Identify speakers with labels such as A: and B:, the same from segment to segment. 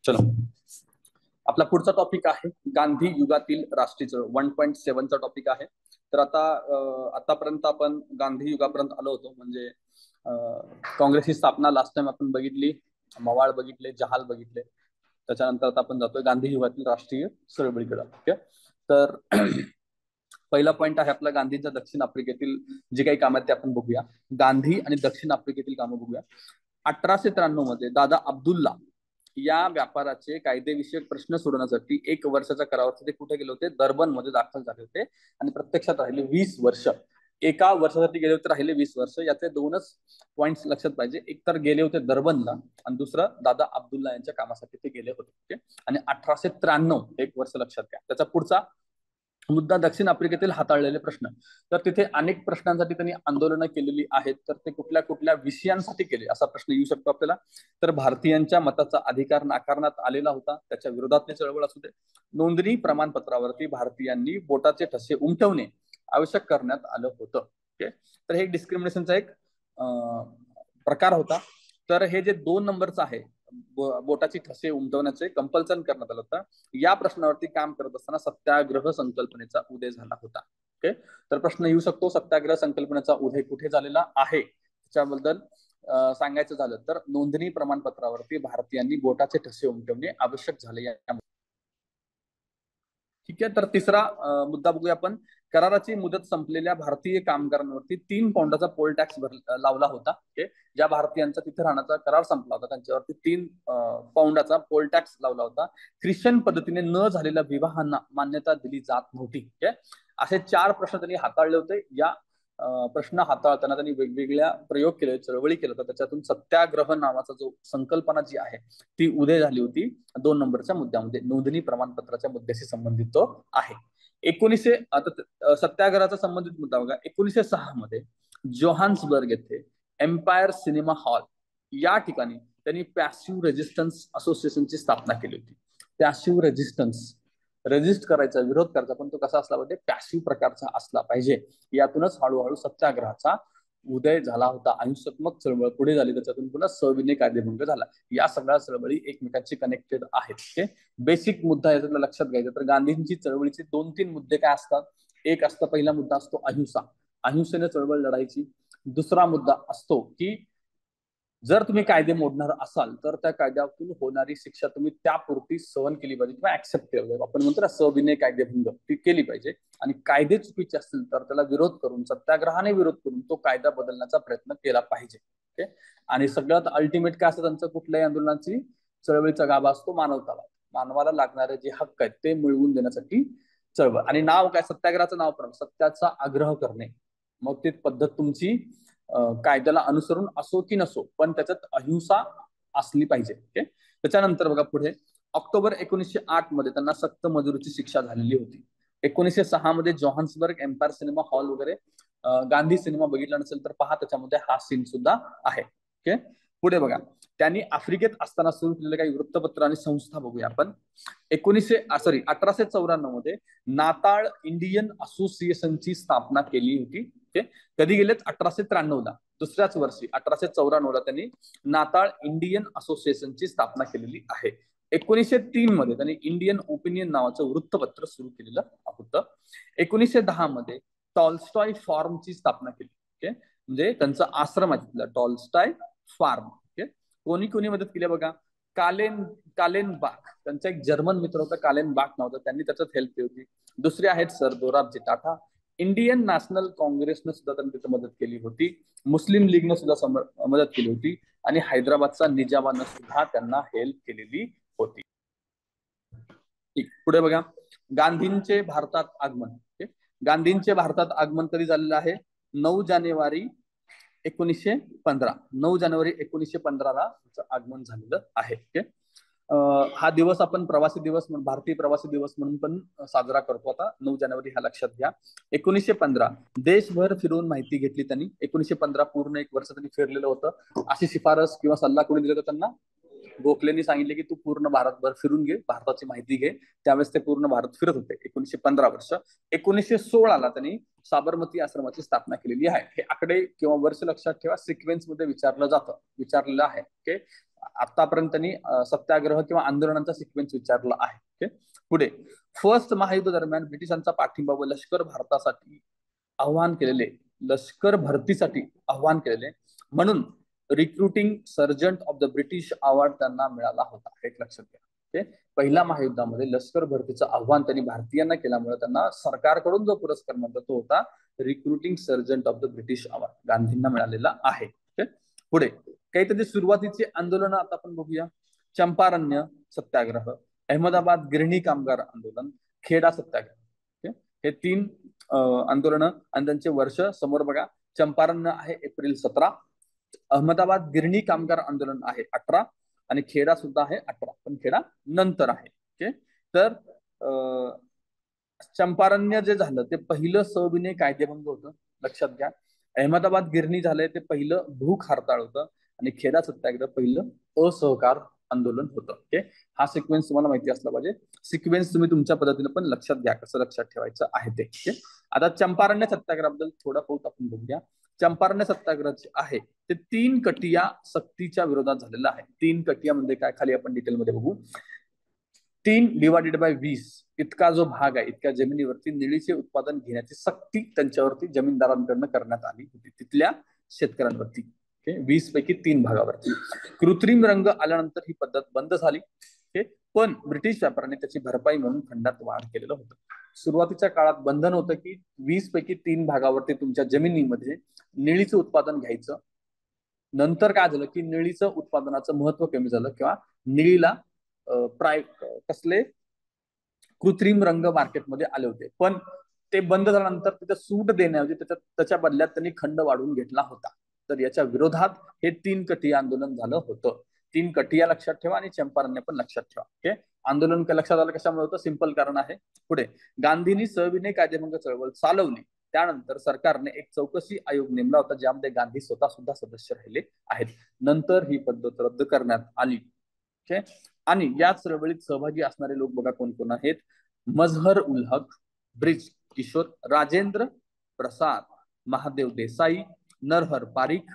A: चलो, आपला पुढचा टॉपिक आहे गांधी युगातील राष्ट्रीय चळवळ 1.7चा टॉपिक आहे. तर आतापर्यंत आपण गांधी युगापर्यंत आलो होतो. म्हणजे काँग्रेसची स्थापना लास्ट टाइम आपण बघितली, मवाळ बघितले, जहाल बघितले. त्याच्यानंतर आता आपण जातोय गांधी युगातील राष्ट्रीय चळवळीकडे. ओके, तर पहिला पॉइंट आहे आपला गांधींच्या दक्षिण आफ्रिकेतील जे काही काम आहेत ते आपण बघूया. गांधी आणि दक्षिण आफ्रिकेतील कामं बघूया. 1893 मध्ये दादा अब्दुल्ला या व्यापाराचे कायदेविषयक प्रश्न सोडवण्यासाठी 1 वर्षाच्या करारावरती ते कुठे गेले होते? दर्बन मध्ये दाखल झाले होते आणि प्रत्यक्षात राहिले 20 वर्ष. एका वर्षासाठी गेले होते, राहिले 20 वर्ष. याचे दोनच पॉइंट्स लक्षात पाहिजे. एक तर गेले होते दर्बनला आणि दुसरं दादा अब्दुल्ला यांच्या कामासाठी ते गेले होते. आणि 1893 1 वर्ष लक्षात घ्या. त्याचा पुढचा मुद्दा दक्षिण आफ्रिकेतील हाताळलेले प्रश्न. तर तिथे अनेक प्रश्नांसाठी त्यांनी आंदोलनं केलेली आहेत. तर ते कुठल्या कुठल्या विषयांसाठी केले असा प्रश्न येऊ शकतो आपल्याला. तर भारतीयांच्या मताचा अधिकार नाकारण्यात आलेला होता, त्याच्या विरोधातली चळवळ असू दे, नोंदणी प्रमाणपत्रावरती भारतीयांनी बोटाचे ठसे उमटवणे आवश्यक करण्यात आलं होतं. ओके, तर हे डिस्क्रिमिनेशनचा एक प्रकार होता. तर हे जे 2 नंबरचं आहे, बोटाची ठसे उमटवण्याचे कंपल्सन करण्यात आलं होतं. या प्रश्नावरती काम करत असताना सत्याग्रह संकल्पनेचा उदय झाला होता. ओके, तर प्रश्न येऊ शकतो सत्याग्रह संकल्पनेचा उदय कुठे झालेला आहे त्याच्याबद्दल सांगायचं झालं तर नोंदणी प्रमाणपत्रावरती भारतीयांनी बोटाचे ठसे उमटवणे आवश्यक झाले. ठीक आहे, तर तिसरा मुद्दा बघूया आपण. कराराची मुदत संपलेल्या भारतीय कामगारांवरती 3 पौंडाचा पोल टॅक्स लावला होता. ज्या भारतीयांचा तिथे राहण्याचा करार संपला होता त्यांच्यावरती 3 पौंडाचा पोल टॅक्स लावला होता. ख्रिश्चन पद्धतीने न झालेल्या विवाहांना मान्यता दिली जात नव्हती. असे 4 प्रश्न त्यांनी हाताळले होते. या प्रश्न हाताळताना त्यांनी वेगवेगळ्या प्रयोग केले, चळवळी केल्या होत्या. त्याच्यातून सत्याग्रह नावाचा जो संकल्पना जी आहे ती उदय झाली होती 2 नंबरच्या मुद्द्यामध्ये. नोंदणी प्रमाणपत्राच्या मुद्द्याशी संबंधित तो आहे. 1900 सत्याग्रहाचा संबंधित मुद्दा बघा. 1906 मध्ये जोहान्सबर्ग येथे एम्पायर सिनेमा हॉल या ठिकाणी त्यांनी पॅसिव्ह रेजिस्टन्स असोसिएशनची स्थापना केली होती. पॅसिव्ह रेजिस्टन्स, रेजिस्ट करायचा, विरोध करायचा, पण तो कसा असला पाहिजे? पॅसिव्ह प्रकारचा असला पाहिजे. यातूनच हळूहळू सत्याग्रहाचा उदय झाला होता. अहिंसात्मक चळवळ पुढे झाली, त्याच्यातून पुन्हा सविनय कायदेभंग झाला. या सगळ्या चळवळी एकमेकांशी कनेक्टेड आहेत. बेसिक मुद्दा याच्यातला लक्षात घ्यायचा. तर गांधींची चळवळीचे 2-3 मुद्दे काय असतात? एक असतं, पहिला मुद्दा असतो अहिंसा, अहिंसेने चळवळ लढायची. दुसरा मुद्दा असतो की जर तुम्ही कायदे मोडणार असाल तर त्या कायद्यातून होणारी शिक्षा तुम्ही त्यापुरती सहन केली पाहिजे किंवा ऍक्सेप्ट केली पाहिजे. आपण म्हणतो ना सविनय कायदेभंग, ती केली पाहिजे. आणि कायदे चुकीचे असतील तर त्याला विरोध करून, सत्याग्रहाने विरोध करून तो कायदा बदलण्याचा प्रयत्न केला पाहिजे. आणि सगळ्यात अल्टिमेट काय असतं त्यांचं कुठल्याही आंदोलनाची, चळवळीचा गाभा असतो मानवतावाद. मानवाला लागणारे जे हक्क आहेत ते मिळवून देण्यासाठी चळवळ. आणि नाव काय सत्याग्रहाचं? नाव पण सत्याचा आग्रह करणे. मग ती पद्धत तुमची कायद्याला अनुसरून असो की नसो, पण त्याच्यात अहिंसा असली पाहिजे. त्याच्यानंतर बघा पुढे, ऑक्टोबर 1908 मध्ये त्यांना सक्त मजुरीची शिक्षा झालेली होती. 1906 मध्ये जोहान्सबर्ग एम्पायर सिनेमा हॉल वगैरे, गांधी सिनेमा बघितला नसेल तर पहा, त्याच्यामध्ये हा सीन सुद्धा आहे. पुढे बघा, त्यांनी आफ्रिकेत असताना सुरू केलेले काही वृत्तपत्र आणि संस्था बघूया आपण. 1894 मध्ये नाताळ इंडियन असोसिएशनची स्थापना केली होती. कधी गेलेत? 1893 ला, दुसऱ्याच वर्षी 1894 ला त्यांनी नाताळ इंडियन असोसिएशनची स्थापना केलेली आहे. 1903 मध्ये त्यांनी इंडियन ओपिनियन नावाचं वृत्तपत्र सुरू केलेलं होतं. 1910 मध्ये टॉल्स्टॉय फार्मची स्थापना केली. म्हणजे त्यांचा आश्रम आहे तिथला टॉल्स्टॉय फार्म. कोणी कोणी मदत केली बघा? कालेनबाख, त्यांचा एक जर्मन मित्र होता कालेनबाख नावाचा, त्यांनी त्याच्यात हेल्प केली होती. दुसरे आहेत sir Dorabji Tata. Indian national काँग्रेसने सुद्धा त्यांनी तिथे मदत केली होती. मुस्लिम लीगने सुद्धा मदत केली होती. आणि हैदराबादचा निजामानं सुद्धा त्यांना हेल्प केलेली होती. पुढे बघा, गांधींचे भारतात आगमन. गांधींचे भारतात आगमन कधी झालेलं आहे? 9 जानेवारी 1915. 9 जानेवारी 1915 ला आगमन झालेलं आहे. हा दिवस आपण प्रवासी दिवस म्हणून, भारतीय प्रवासी दिवस म्हणून पण साजरा करतो आता 9 जानेवारी, हा लक्षात घ्या. 1915 देशभर फिरून माहिती घेतली त्यांनी. 1915 पूर्ण 1 वर्ष त्यांनी फिरलेलं होतं. अशी शिफारस किंवा सल्ला कोणी दिला होता त्यांना? गोखलेंनी सांगितले की तू पूर्ण भारतभर फिरून घे, भारताची माहिती घे. त्यावेळेस ते पूर्ण भारत फिरत होते. 1915 वर्ष. 1916 ला त्यांनी साबरमती आश्रमाची स्थापना केलेली आहे. हे आकडे किंवा वर्ष लक्षात ठेवा, सिक्वेन्स मध्ये विचारलं आहे. आतापर्यंत त्यांनी सत्याग्रह किंवा आंदोलनांचा सिक्वेन्स विचारला आहे. ओके, पुढे फर्स्ट महायुद्ध दरम्यान ब्रिटिशांचा पाठिंबा व लष्कर भारतासाठी आव्हान केलेले, लष्कर भरतीसाठी आव्हान केलेले म्हणून recruiting sergeant of the British award त्यांना मिळाला होता. एक लक्षात घ्या. ओके, पहिल्या महायुद्धामध्ये लष्कर भरतीचं आव्हान त्यांनी भारतीयांना केल्यामुळे त्यांना सरकारकडून जो पुरस्कार मिळतो तो होता recruiting sergeant of the British award, गांधींना मिळालेला आहे. ओके, पुढे काही त्याचे सुरुवातीचे आंदोलन आता आपण बघूया. चंपारण्य सत्याग्रह, अहमदाबाद गिरणी कामगार आंदोलन, खेडा सत्याग्रह. ओके, हे 3 आंदोलन आणि त्यांचे वर्ष समोर बघा. चंपारण्य आहे एप्रिल 17, अहमदाबाद गिरणी कामगार आंदोलन आहे 18 आणि खेडा सुद्धा आहे 18, पण खेडा नंतर आहे. ओके, तर चंपारण्य जे झालं ते पहिलं सविनय कायदेभंग होतं, लक्षात घ्या. अहमदाबाद गिरणी झालंय ते पहिलं भूक हरताळ होतं आणि खेडा सत्याग्रह पहिलं असहकार आंदोलन होतं. ओके, हा सिक्वेन्स तुम्हाला माहिती असला पाहिजे. सिक्वेन्स तुम्ही तुमच्या पद्धतीने पण लक्षात घ्या, कसं लक्षात ठेवायचं आहे ते. ओके, आता चंपारण्य सत्याग्रहाबद्दल थोडं बहुत आपण बघूया. चंपारण्य सत्याग्रह जे आहे ते 3 कटिया सक्तीच्या विरोधात झालेलं आहे. 3 कटिया म्हणजे काय, खाली आपण डिटेलमध्ये बघू. 3/20 इतका जो भाग आहे, इतक्या जमिनीवरती निळीचे उत्पादन घेण्याची सक्ती त्यांच्यावरती जमीनदारांकडनं करण्यात आली होती, तिथल्या शेतकऱ्यांवरती. 20 पैकी 3 भागावरती. कृत्रिम रंग आल्यानंतर ही पद्धत बंद झाली. पण ब्रिटिश व्यापाऱ्यांनी त्याची भरपाई म्हणून खंडात वाढ केलेलं होतं. सुरुवातीच्या काळात बंधन होतं की 20 पैकी 3 भागावरती तुमच्या जमिनीमध्ये निळीचं उत्पादन घ्यायचं. नंतर काय झालं की निळीचं उत्पादनाचं महत्व कमी झालं किंवा निळीला कसले कृत्रिम रंग मार्केटमध्ये आले होते, पण ते बंद झाल्यानंतर तिथे सूट देण्याऐवजी त्याच्या बदल्यात त्यांनी खंड वाढवून घेतला होता. तर याच्या विरोधात हे 3 कटिया आंदोलन झालं होतं. 3 कटिया लक्षात ठेवा आणि चंपारण्य पण लक्षात ठेवा. ओके, आंदोलन लक्षात आलं कशामुळे होतं, सिंपल कारण आहे. पुढे गांधींनी सविनय कायदेभंग चळवळ चालवली, त्यानंतर सरकारने एक चौकशी आयोग नेमला होता ज्यामध्ये गांधी स्वतः सुद्धा सदस्य राहिले आहेत. नंतर ही पद्धत रद्द करण्यात आली. ओके, आणि या चळवळीत सहभागी असणारे लोक बघा कोण कोण आहेत. मजहर ul Haq, bridge Kishore, Rajendra Prasad, Mahadev Desai, Narhar Parikh,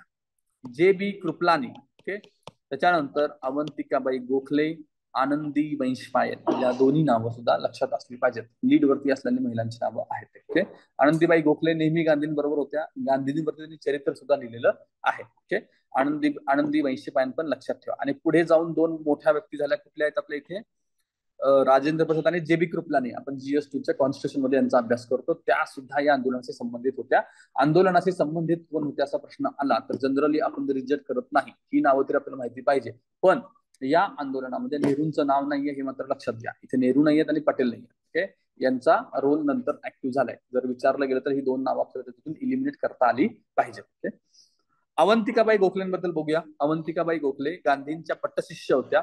A: JB. Kripalani. Okay, त्याच्यानंतर अवंतिकाबाई गोखले, आनंदी वैशंपायन, या दोन्ही नावं सुद्धा लक्षात असली पाहिजेत. लीड वरती असलेली महिलांची नावं आहेत. ओके, आनंदीबाई गोखले नेहमी गांधींबरोबर होत्या, गांधींवरती त्यांनी चरित्र सुद्धा लिहिलेलं आहे. ओके, आनंदी वैशंपायन पण लक्षात ठेवा. आणि पुढे जाऊन 2 मोठ्या व्यक्ती झाल्या, कुठल्या आहेत आपल्या इथे, राजेंद्र प्रसाद आणि जे.बी. कृपलानी. आपण GS2च्या कॉन्स्टिट्यूशन मध्ये यांचा अभ्यास करतो, त्या सुद्धा या आंदोलनाशी संबंधित होत्या. आंदोलनाशी संबंधित कोण होते असा प्रश्न आला तर जनरली आपण रिजेक्ट करत नाही, ही नावं तरी आपल्याला माहिती पाहिजे. पण या आंदोलनामध्ये नेहरूंचं नाव नाहीये हे मात्र लक्षात घ्या. इथे नेहरू नाहीयेत आणि पटेल नाहीये. ओके, यांचा रोल नंतर ऍक्टिव्ह झालाय. जर विचारलं गेलं तर ही 2 नावं आपल्याला त्यातून इलिमिनेट करता आली पाहिजे. ओके, अवंतिकाबाई गोखलेंबद्दल बघूया. अवंतिकाबाई गोखले गांधींच्या पट्टशिष्य होत्या.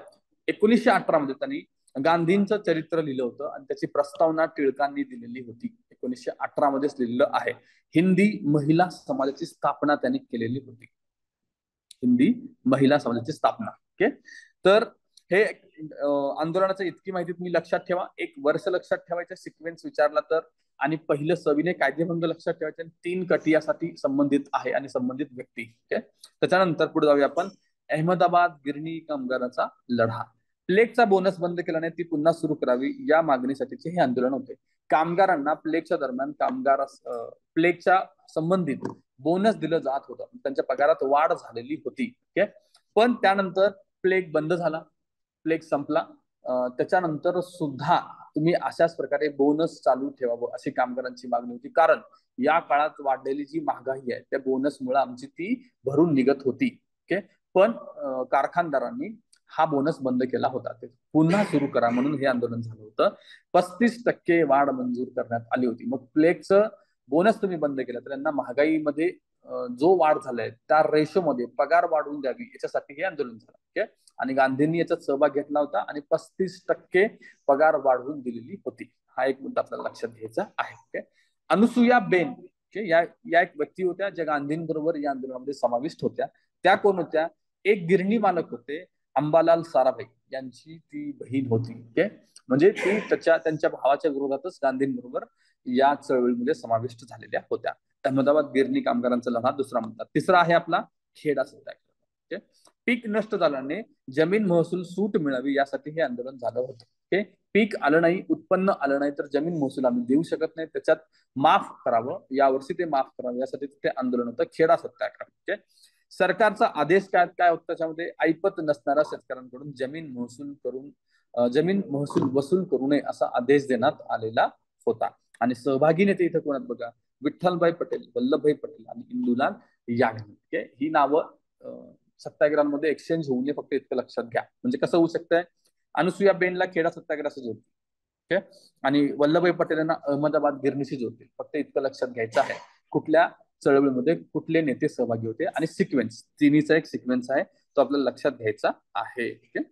A: 1918 मध्ये त्यांनी गांधींचं चरित्र लिहिलं होतं आणि त्याची प्रस्तावना टिळकांनी दिलेली होती. 1918 मध्येच लिहिलेलं आहे. हिंदी महिला समाजाची स्थापना त्यांनी केलेली होती. हिंदी महिला समाजाची स्थापना. ओके, तर हे आंदोलनाची इतकी माहिती तुम्ही लक्षात ठेवा. एक वर्ष लक्षात ठेवायचं, सिक्वेन्स विचारला तर, आणि पहिलं सविनय कायदेभंग लक्षात ठेवायचे, 3 कटियासाठी संबंधित आहे आणि संबंधित व्यक्ती. ओके, त्याच्यानंतर पुढे जाऊया आपण. अहमदाबाद गिरणी कामगाराचा लढा. प्लेगचा बोनस बंद केल्याने ती पुन्हा सुरू करावी या मागणीसाठीचे हे आंदोलन होते. कामगारांना प्लेगच्या दरम्यान प्लेगच्या संबंधित बोनस दिलं जात होतं, त्यांच्या पगारात वाढ झालेली होती. ओके, पण त्यानंतर प्लेग बंद झाला, प्लेग संपला. त्याच्यानंतर सुद्धा तुम्ही अशाच प्रकारे बोनस चालू ठेवावं अशी कामगारांची मागणी होती, कारण या काळात वाढलेली जी महागाई आहे त्या बोनसमुळे आमची ती भरून निघत होती. ओके, पण कारखानदारांनी हा बोनस बंद केला होता, ते पुन्हा सुरू करा म्हणून हे आंदोलन झालं होतं. 35% वाढ मंजूर करण्यात आली होती. मग प्लेगचं बोनस तुम्ही बंद केलं तर त्यांना महागाईमध्ये जो वाढ झालाय त्या रेशोमध्ये पगार वाढवून द्यावी याच्यासाठी हे आंदोलन झालं. ओके, आणि गांधींनी याच्यात सहभाग घेतला होता आणि 35% पगार वाढवून दिलेली होती. हा एक मुद्दा आपल्याला लक्षात घ्यायचा आहे. ओके, अनुसुया बेन या एक व्यक्ती होत्या ज्या गांधींबरोबर या आंदोलनामध्ये समाविष्ट होत्या. त्या कोण होत्या, एक गिरणी मालक होते, अंबालाल साराभाई यांची ती बहीण होती. ओके, म्हणजे ती त्यांच्या भावाच्या विरोधातच गांधींबरोबर या चळवळीमध्ये समाविष्ट झालेल्या होत्या. अहमदाबाद गिरणी कामगारांचा लढा दुसरा म्हणतात. तिसरा आहे आपला खेडा सत्याग्रह. पीक नष्ट झाल्याने जमीन महसूल सूट मिळावी यासाठी हे आंदोलन झालं होतं. ओके, पीक आलं नाही, उत्पन्न आलं नाही तर जमीन महसूल आम्ही देऊ शकत नाही, त्याच्यात माफ करावं, यावर्षी ते माफ करावं यासाठी ते आंदोलन होतं, खेडा सत्याग्रह. ओके, सरकारचा आदेश काय काय होता त्याच्यामध्ये, ऐपत नसणाऱ्या शेतकऱ्यांकडून जमीन महसूल वसूल करू नये असा आदेश देण्यात आलेला होता. आणि सहभागी नेते इथं कोण आहेत बघा, विठ्ठलभाई पटेल, वल्लभभाई पटेल आणि इंदुलाल याग्निक. ओके, ही नावं सत्याग्रहांमध्ये एक्सचेंज होऊ नये फक्त इतकं लक्षात घ्या. म्हणजे कसं होऊ शकतंय, अनुसुया बेनला खेडा सत्याग्रहाशी जोडतील. ओके, आणि वल्लभभाई पटेलांना अहमदाबाद गिरणीशी जोडतील. फक्त इतकं लक्षात घ्यायचं आहे. कुठल्या चळवळीमध्ये कुठले नेते सहभागी होते आणि सिक्वेन्स, तिन्हीचा एक सिक्वेन्स आहे तो आपल्याला लक्षात घ्यायचा आहे. ओके,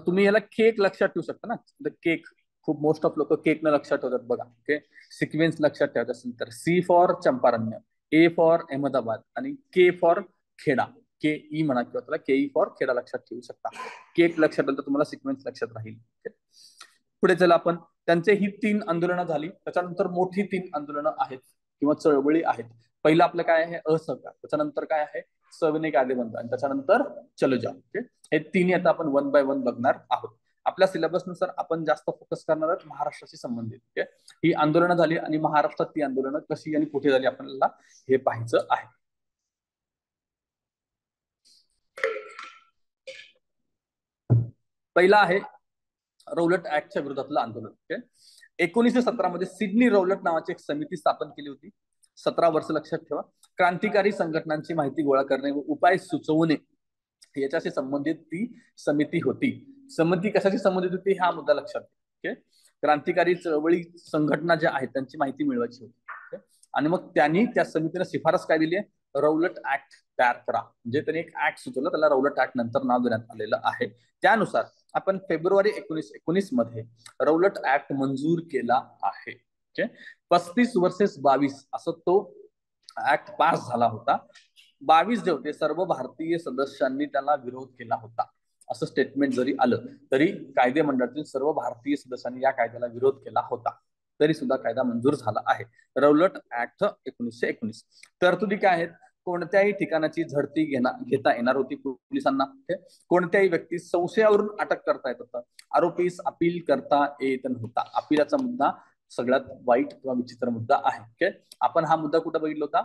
A: तुम्ही याला केक लक्षात ठेवू शकता ना, केक. खूप मोस्ट ऑफ लोक केक न लक्षात ठेवतात बघा. ओके, सिक्वेन्स लक्षात ठेवायचं असेल तर C for Champaran, A for Ahmedabad आणि के फॉर खेडा. के ई म्हणा किंवा त्याला के ई फॉर खेडा लक्षात ठेवू शकता. केक लक्षात ठेवलं तर तुम्हाला सिक्वेन्स लक्षात राहील. पुढे चला आपण, त्यांचे ही 3 आंदोलनं झाली, त्याच्यानंतर मोठी 3 आंदोलनं आहेत किंवा चळवळी आहेत. पहिलं आपलं काय आहे, असहकार, त्याच्यानंतर काय आहे, सविनय कायदेबंद, आणि त्याच्यानंतर चलो जाओ. ओके, हे तिन्ही आता आपण 1 बाय 1 बघणार आहोत. आपल्या सिलेबस नुसार आपण जास्त फोकस करणार आहोत महाराष्ट्राशी संबंधित. ओके, ही आंदोलनं झाली आणि महाराष्ट्रात ती आंदोलनं कशी आणि कुठे झाली आपल्याला हे पाहायचं आहे. पहिला आहे रौलट ऍक्टच्या विरोधातलं आंदोलन. ओके, 1917 मध्ये सिडनी रौलट नावाची एक समिती स्थापन केली होती. 17 वर्ष लक्षात ठेवा. क्रांतिकारी संघटनांची माहिती गोळा करणे व उपाय सुचवणे याच्याशी संबंधित ती समिती होती. समिती कशाशी संबंधित होती हा मुद्दा लक्षात घ्या. ओके, क्रांतिकारी चळवळी संघटना ज्या आहेत त्यांची माहिती मिळवायची होती. ओके, आणि मग त्यांनी त्या समितीने शिफारस काय दिली आहे, रौलट ऍक्ट तयार करा. म्हणजे त्यांनी एक ऍक्ट सुचवलं, त्याला रौलट ऍक्ट नंतर नाव देण्यात आलेलं आहे. त्यानुसार आपण फेब्रुवारी 1919 मध्ये रौलट ऍक्ट मंजूर केला आहे. ओके, 35 वर्सेस 22 असं तो ऍक्ट पास झाला होता. 22 जे होते सर्व भारतीय सदस्यांनी त्याला विरोध केला होता. असं स्टेटमेंट जरी आलं तरी कायदे मंडळातील सर्व भारतीय सदस्यांनी या कायद्याला विरोध केला होता, तरी सुद्धा कायदा मंजूर झाला आहे. Rowlatt act 1919. तरतुदी काय आहेत, कोणत्याही ठिकाणाची झडती घेता येणार होती पोलिसांना. कोणत्याही व्यक्ती संशयावरून अटक करता येत होतं. आरोपीस अपील करता येत नव्हता. अपीलाचा मुद्दा सगळ्यात वाईट किंवा विचित्र मुद्दा आहे. ओके, आपण हा मुद्दा कुठं बघितला होता,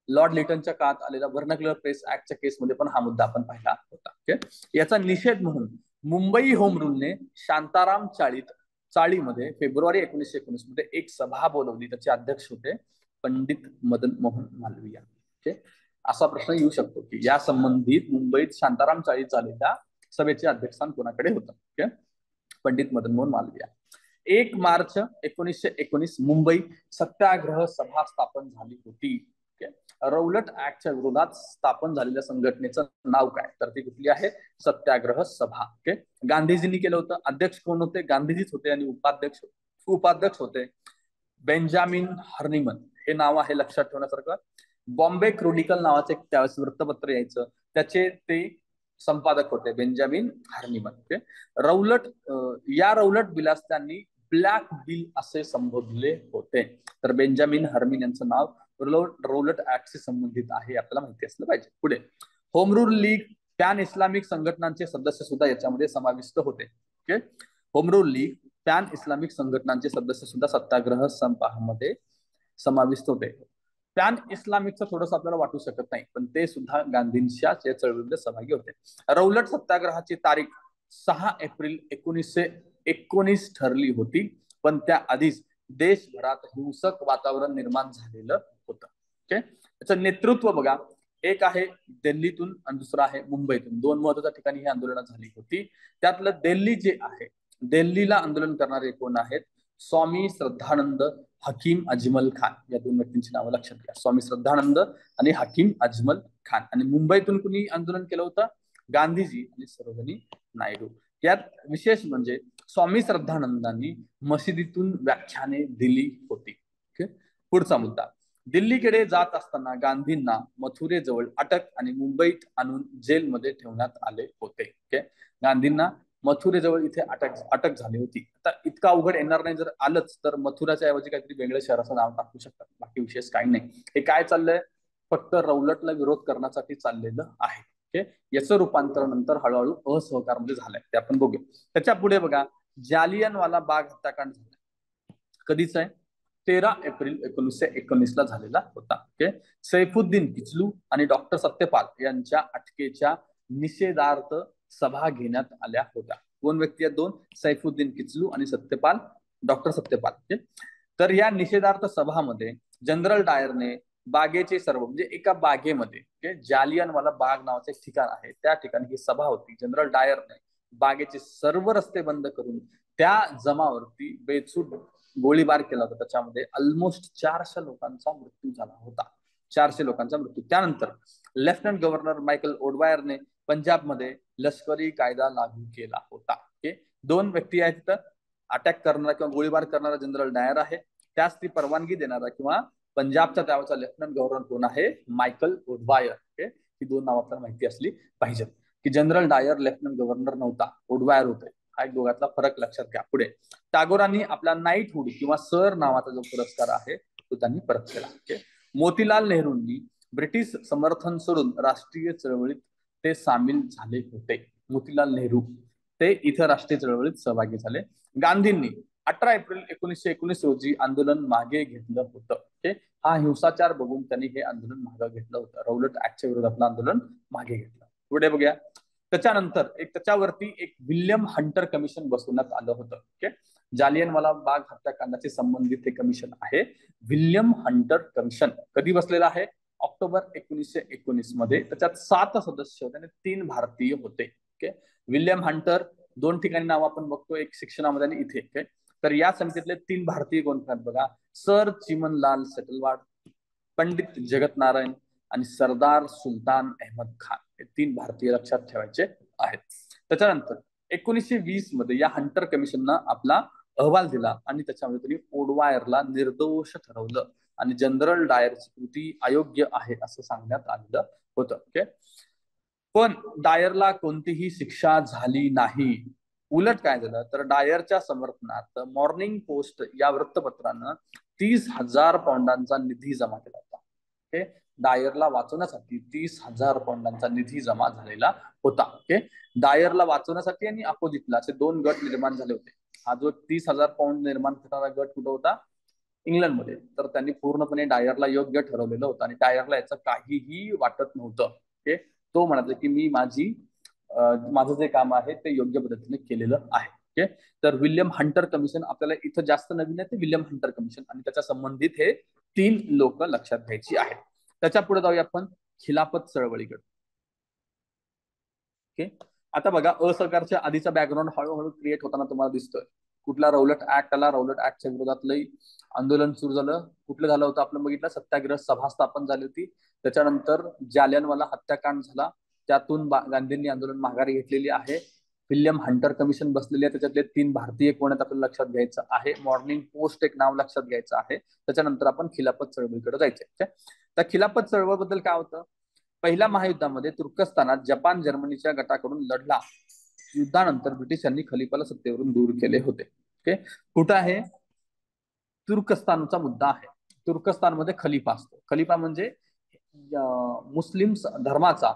A: लॉर्ड लिटनच्या काळात आलेला व्हर्नाक्युलर प्रेस ऍक्टच्या केसमध्ये पण हा मुद्दा आपण पाहिला होता. ओके, याचा निषेध म्हणून मुंबई होम रूलने शांताराम चाळीमध्ये फेब्रुवारी 1919 मध्ये एक सभा बोलवली. त्याचे अध्यक्ष होते पंडित मदन मोहन मालवीय. ओके, असा प्रश्न येऊ शकतो की या संबंधित मुंबईत शांताराम चाळी झालेल्या सभेचे अध्यक्षस्थान कोणाकडे होतं. ओके, पंडित मदन मोहन मालवीय. 1 मार्च 1919 मुंबई सत्याग्रह सभा स्थापन झाली होती. रौलट ऍक्टच्या विरोधात स्थापन झालेल्या संघटनेचं नाव काय, तर ती कुठली आहे, सत्याग्रह सभा. ओके, गांधीजींनी केलं होतं. अध्यक्ष कोण होते, गांधीजीच होते. आणि उपाध्यक्ष होते बेंजामिन हार्निमन. हे नाव आहे लक्षात ठेवण्यासारखं. बॉम्बे क्रोनिकल नावाचं एक त्यावेळेस वृत्तपत्र यायचं, त्याचे ते संपादक होते बेंजामिन हार्निमन. ओके, या रौलट बिलास त्यांनी ब्लॅक बिल असे संबोधले होते. तर बेंजामिन हार्निमन यांचं नाव रौलट ऍक्टशी संबंधित आहे, आपल्याला माहिती असलं पाहिजे. पुढे home rule league, pan Islamic संघटनांचे सदस्य सुद्धा याच्यामध्ये समाविष्ट होते. Okay, home rule league, pan Islamic संघटनांचे सदस्य सुद्धा सत्याग्रह संपामध्ये समाविष्ट होते. पॅन इस्लामिकचं थोडंसं आपल्याला वाटू शकत नाही, पण ते सुद्धा गांधींच्या या चळवळीमध्ये सहभागी होते. रौलट सत्याग्रहाची तारीख 6 एप्रिल 1919 ठरली होती, पण त्या आधीच देशभरात हिंसक वातावरण निर्माण झालेलं होतं. ओके, त्याचं नेतृत्व बघा, एक आहे दिल्लीतून आणि दुसरा आहे मुंबईतून. 2 महत्वाच्या ठिकाणी ही आंदोलनं झाली होती. त्यातलं दिल्ली जे आहे, दिल्लीला आंदोलन करणारे कोण आहेत, स्वामी श्रद्धानंद, हकीम अजमल खान. या 2 व्यक्तींची नावं लक्षात घ्या, स्वामी श्रद्धानंद आणि हकीम अजमल खान. आणि मुंबईतून कुणी आंदोलन केलं होतं, गांधीजी आणि सरोजिनी नायडू. यात विशेष म्हणजे स्वामी श्रद्धानंदांनी मशिदीतून व्याख्याने दिली होती. ओके, पुढचा मुद्दा, दिल्लीकडे जात असताना गांधींना मथुरेजवळ अटक आणि मुंबईत आणून जेलमध्ये ठेवण्यात आले होते. ओके, गांधींना मथुरेजवळ इथे अटक झाली होती. आता इतका अवघड येणार नाही, जर आलंच तर मथुराच्या ऐवजी काहीतरी वेगळ्या शहराचं नाव टाकू शकतात, बाकी विशेष काही नाही. हे काय चाललंय, फक्त रौलटला विरोध करण्यासाठी चाललेलं आहे. ओके, याचं रूपांतर नंतर हळूहळू असहकारमध्ये झालंय, ते आपण बघूया. त्याच्या पुढे बघा, जालियनवाला बाग हत्याकांड झाला. कधीच आहे? 13 एप्रिल 1919 झालेला होता. ओके, सैफुद्दीन किचलू आणि डॉक्टर सत्यपाल यांच्या अटकेच्या निषेधार्थ सभा घेण्यात आल्या होत्या. दोन व्यक्ती आहेत, दोन, सैफुद्दीन किचलू आणि सत्यपाल, डॉक्टर सत्यपाल. ओके, तर या निषेधार्थ सभामध्ये जनरल डायरने बागेचे सर्व, म्हणजे एका बागेमध्ये, जालियनवाला बाग नावाचं एक ठिकाण आहे, त्या ठिकाणी ही सभा होती. जनरल डायरने बागेचे सर्व रस्ते बंद करून त्या जमावरती बेछूट गोळीबार केला होता. त्याच्यामध्ये ऑलमोस्ट 400 लोकांचा मृत्यू झाला होता. 400 लोकांचा मृत्यू. त्यानंतर लेफ्टनंट गव्हर्नर मायकल ओडवायरने पंजाबमध्ये लष्करी कायदा लागू केला होता. ओके, दोन व्यक्ती आहेत तिथं, अटॅक करणारा किंवा गोळीबार करणारा जनरल डायर आहे, त्याच ती परवानगी देणारा किंवा पंजाबचा त्यावेळेचा लेफ्टनंट गव्हर्नर कोण आहे? Michael O'Dwyer. ओके, ही दोन नावं आपल्याला माहिती असली पाहिजेत, की जनरल डायर लेफ्टनंट गव्हर्नर नव्हता, ओडवायर होते. हा एक दोघातला फरक लक्षात घ्या. पुढे टागोरांनी आपला नाईटहुड किंवा सर नावाचा जो पुरस्कार आहे तो त्यांनी परत केला. ओके, मोतीलाल नेहरूंनी ब्रिटिश समर्थन सोडून राष्ट्रीय चळवळीत ते सामील झाले होते. मोतीलाल नेहरू ते इथं राष्ट्रीय चळवळीत सहभागी झाले. गांधींनी 18 एप्रिल 1919 रोजी आंदोलन मागे घेतलं होतं. ओके, हा हिंसाचार बघून त्यांनी हे आंदोलन मागे घेतलं होतं. रौलट ऍक्टच्या विरोधातलं आंदोलन मागे घेतलं. पुढे बघूया. त्याच्यानंतर त्याच्यावरती एक विल्यम हंटर कमिशन बसवण्यात आलं होतं. ओके, जालियनवाला बाग हत्याकांडाशी संबंधित हे कमिशन आहे, विल्यम हंटर कमिशन. कधी बसलेलं आहे? ऑक्टोबर 1919 मध्ये. त्याच्यात 7 सदस्य होते आणि 3 भारतीय होते. ओके, विल्यम हंटर, दोन ठिकाणी नाव आपण बघतो, एक शिक्षणामध्ये आणि इथे. ओके, तर या समितीतले 3 भारतीय कोण आहेत बघा? सर चिमनलाल सेटलवाड, पंडित जगत नारायण आणि सरदार सुलतान अहमद खान. हे 3 भारतीय लक्षात ठेवायचे आहेत. त्याच्यानंतर 1920 मध्ये या हंटर कमिशननं आपला अहवाल दिला आणि त्याच्यामध्ये त्यांनी ओडवायरला निर्दोष ठरवलं आणि जनरल डायरची कृती अयोग्य आहे असं सांगण्यात आलेलं होतं. ओके, पण डायरला कोणतीही शिक्षा झाली नाही. उलट काय झालं तर डायरच्या समर्थनात मॉर्निंग पोस्ट या वृत्तपत्रानं 30,000 पौंडांचा निधी जमा केला होता. ओके, डायरला वाचवण्यासाठी 30,000 पौंडांचा निधी जमा झालेला होता. ओके, डायरला वाचवण्यासाठी आणि अपोजिटला असे 2 गट निर्माण झाले होते. हा जो 30,000 पौंड निर्माण करणारा गट कुठं होता? इंग्लंडमध्ये. तर त्यांनी पूर्णपणे डायरला योग्य ठरवलेलं होतं आणि डायरला याचं काहीही वाटत नव्हतं. ओके, तो म्हणायचा की मी माझं जे काम आहे ते योग्य पद्धतीने केलेलं आहे. ओके, तर विल्यम हंटर कमिशन आपल्याला इथं जास्त नवीन आहे, ते विल्यम हंटर कमिशन आणि त्याच्या संबंधित हे 3 लोक लक्षात घ्यायची आहेत. त्याच्या पुढे जाऊया आपण खिलाफत चळवळीकडे. ओके, आता बघा, असहकारच्या आधीचा बॅकग्राऊंड हळूहळू क्रिएट होताना तुम्हाला दिसतोय. कुठला? रौलट ऍक्ट आला, रौलट ऍक्टच्या विरोधातलंही आंदोलन सुरू झालं. कुठलं झालं होतं आपण बघितलं? सत्याग्रह सभा स्थापन झाली होती. त्याच्यानंतर जालियनवाला हत्याकांड झाला, त्यातून गांधींनी आंदोलन माघारी घेतलेली आहे. विल्यम हंटर कमिशन बसलेली आहे, त्याच्यातले 3 भारतीय कोण आहेत आपल्याला लक्षात घ्यायचं आहे. मॉर्निंग पोस्ट एक नाव लक्षात घ्यायचं आहे. त्याच्यानंतर आपण खिलाफत चळवळीकडे जायचंय. त्या खिलाफत चळवळीबद्दल काय होतं? पहिल्या महायुद्धामध्ये तुर्कस्तानात जपान जर्मनीच्या गटाकडून लढला. युद्धानंतर ब्रिटिशांनी खलिफाला सत्तेवरून दूर केले होते. ओके, कुठं आहे? तुर्कस्तानचा मुद्दा आहे. तुर्कस्तानमध्ये खलिफा असतो. खलिफा म्हणजे मुस्लिम धर्माचा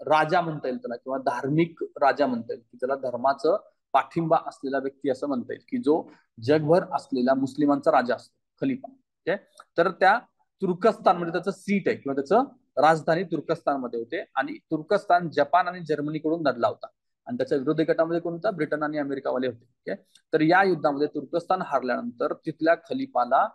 A: राजा म्हणता येईल त्याला, किंवा धार्मिक राजा म्हणता येईल, की त्याला धर्माचं पाठिंबा असलेला व्यक्ती असं म्हणता येईल, की जो जगभर असलेला मुस्लिमांचा राजा असतो, खलिफा. ओके, तर त्या तुर्कस्तानमध्ये त्याचं सीट आहे किंवा त्याचं राजधानी तुर्कस्तानमध्ये होते आणि तुर्कस्तान जपान आणि जर्मनीकडून लढला होता आणि त्याच्या विरोधी गटामध्ये कोण होता? ब्रिटन आणि अमेरिकावाले होते. ओके, तर या युद्धामध्ये तुर्कस्तान हारल्यानंतर तिथल्या खलिफाला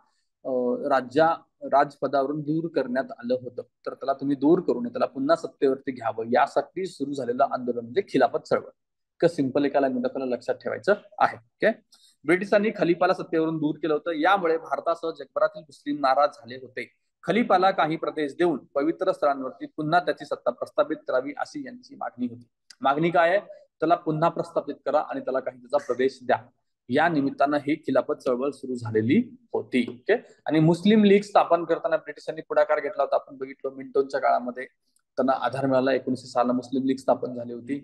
A: राजपदावरून दूर करण्यात आलं होतं. तर त्याला तुम्ही दूर करून त्याला पुन्हा सत्तेवरती घ्यावं यासाठी सुरू झालेलं आंदोलन म्हणजे खिलाफत चळवळ. इतकं सिंपल एका लाईनमध्ये आपल्याला लक्षात ठेवायचं आहे. ओके, ब्रिटिशांनी खलिफाला सत्तेवरून दूर केलं होतं. यामुळे भारतासह जगभरातील मुस्लिम नाराज झाले होते. खलिफाला काही प्रदेश देऊन पवित्र स्थळांवरती पुन्हा त्याची सत्ता प्रस्थापित करावी अशी यांची मागणी होती. मागणी काय आहे? त्याला पुन्हा प्रस्थापित करा आणि त्याला काही त्याचा प्रदेश द्या. या निमित्तानं ही खिलाफत चळवळ सुरू झालेली होती. ओके, आणि मुस्लिम लीग स्थापन करताना ब्रिटिशांनी पुढाकार घेतला होता. आपण बघितलं मिंटोनच्या काळामध्ये त्यांना आधार मिळाला. 1906 ला मुस्लिम लीग स्थापन झाली होती.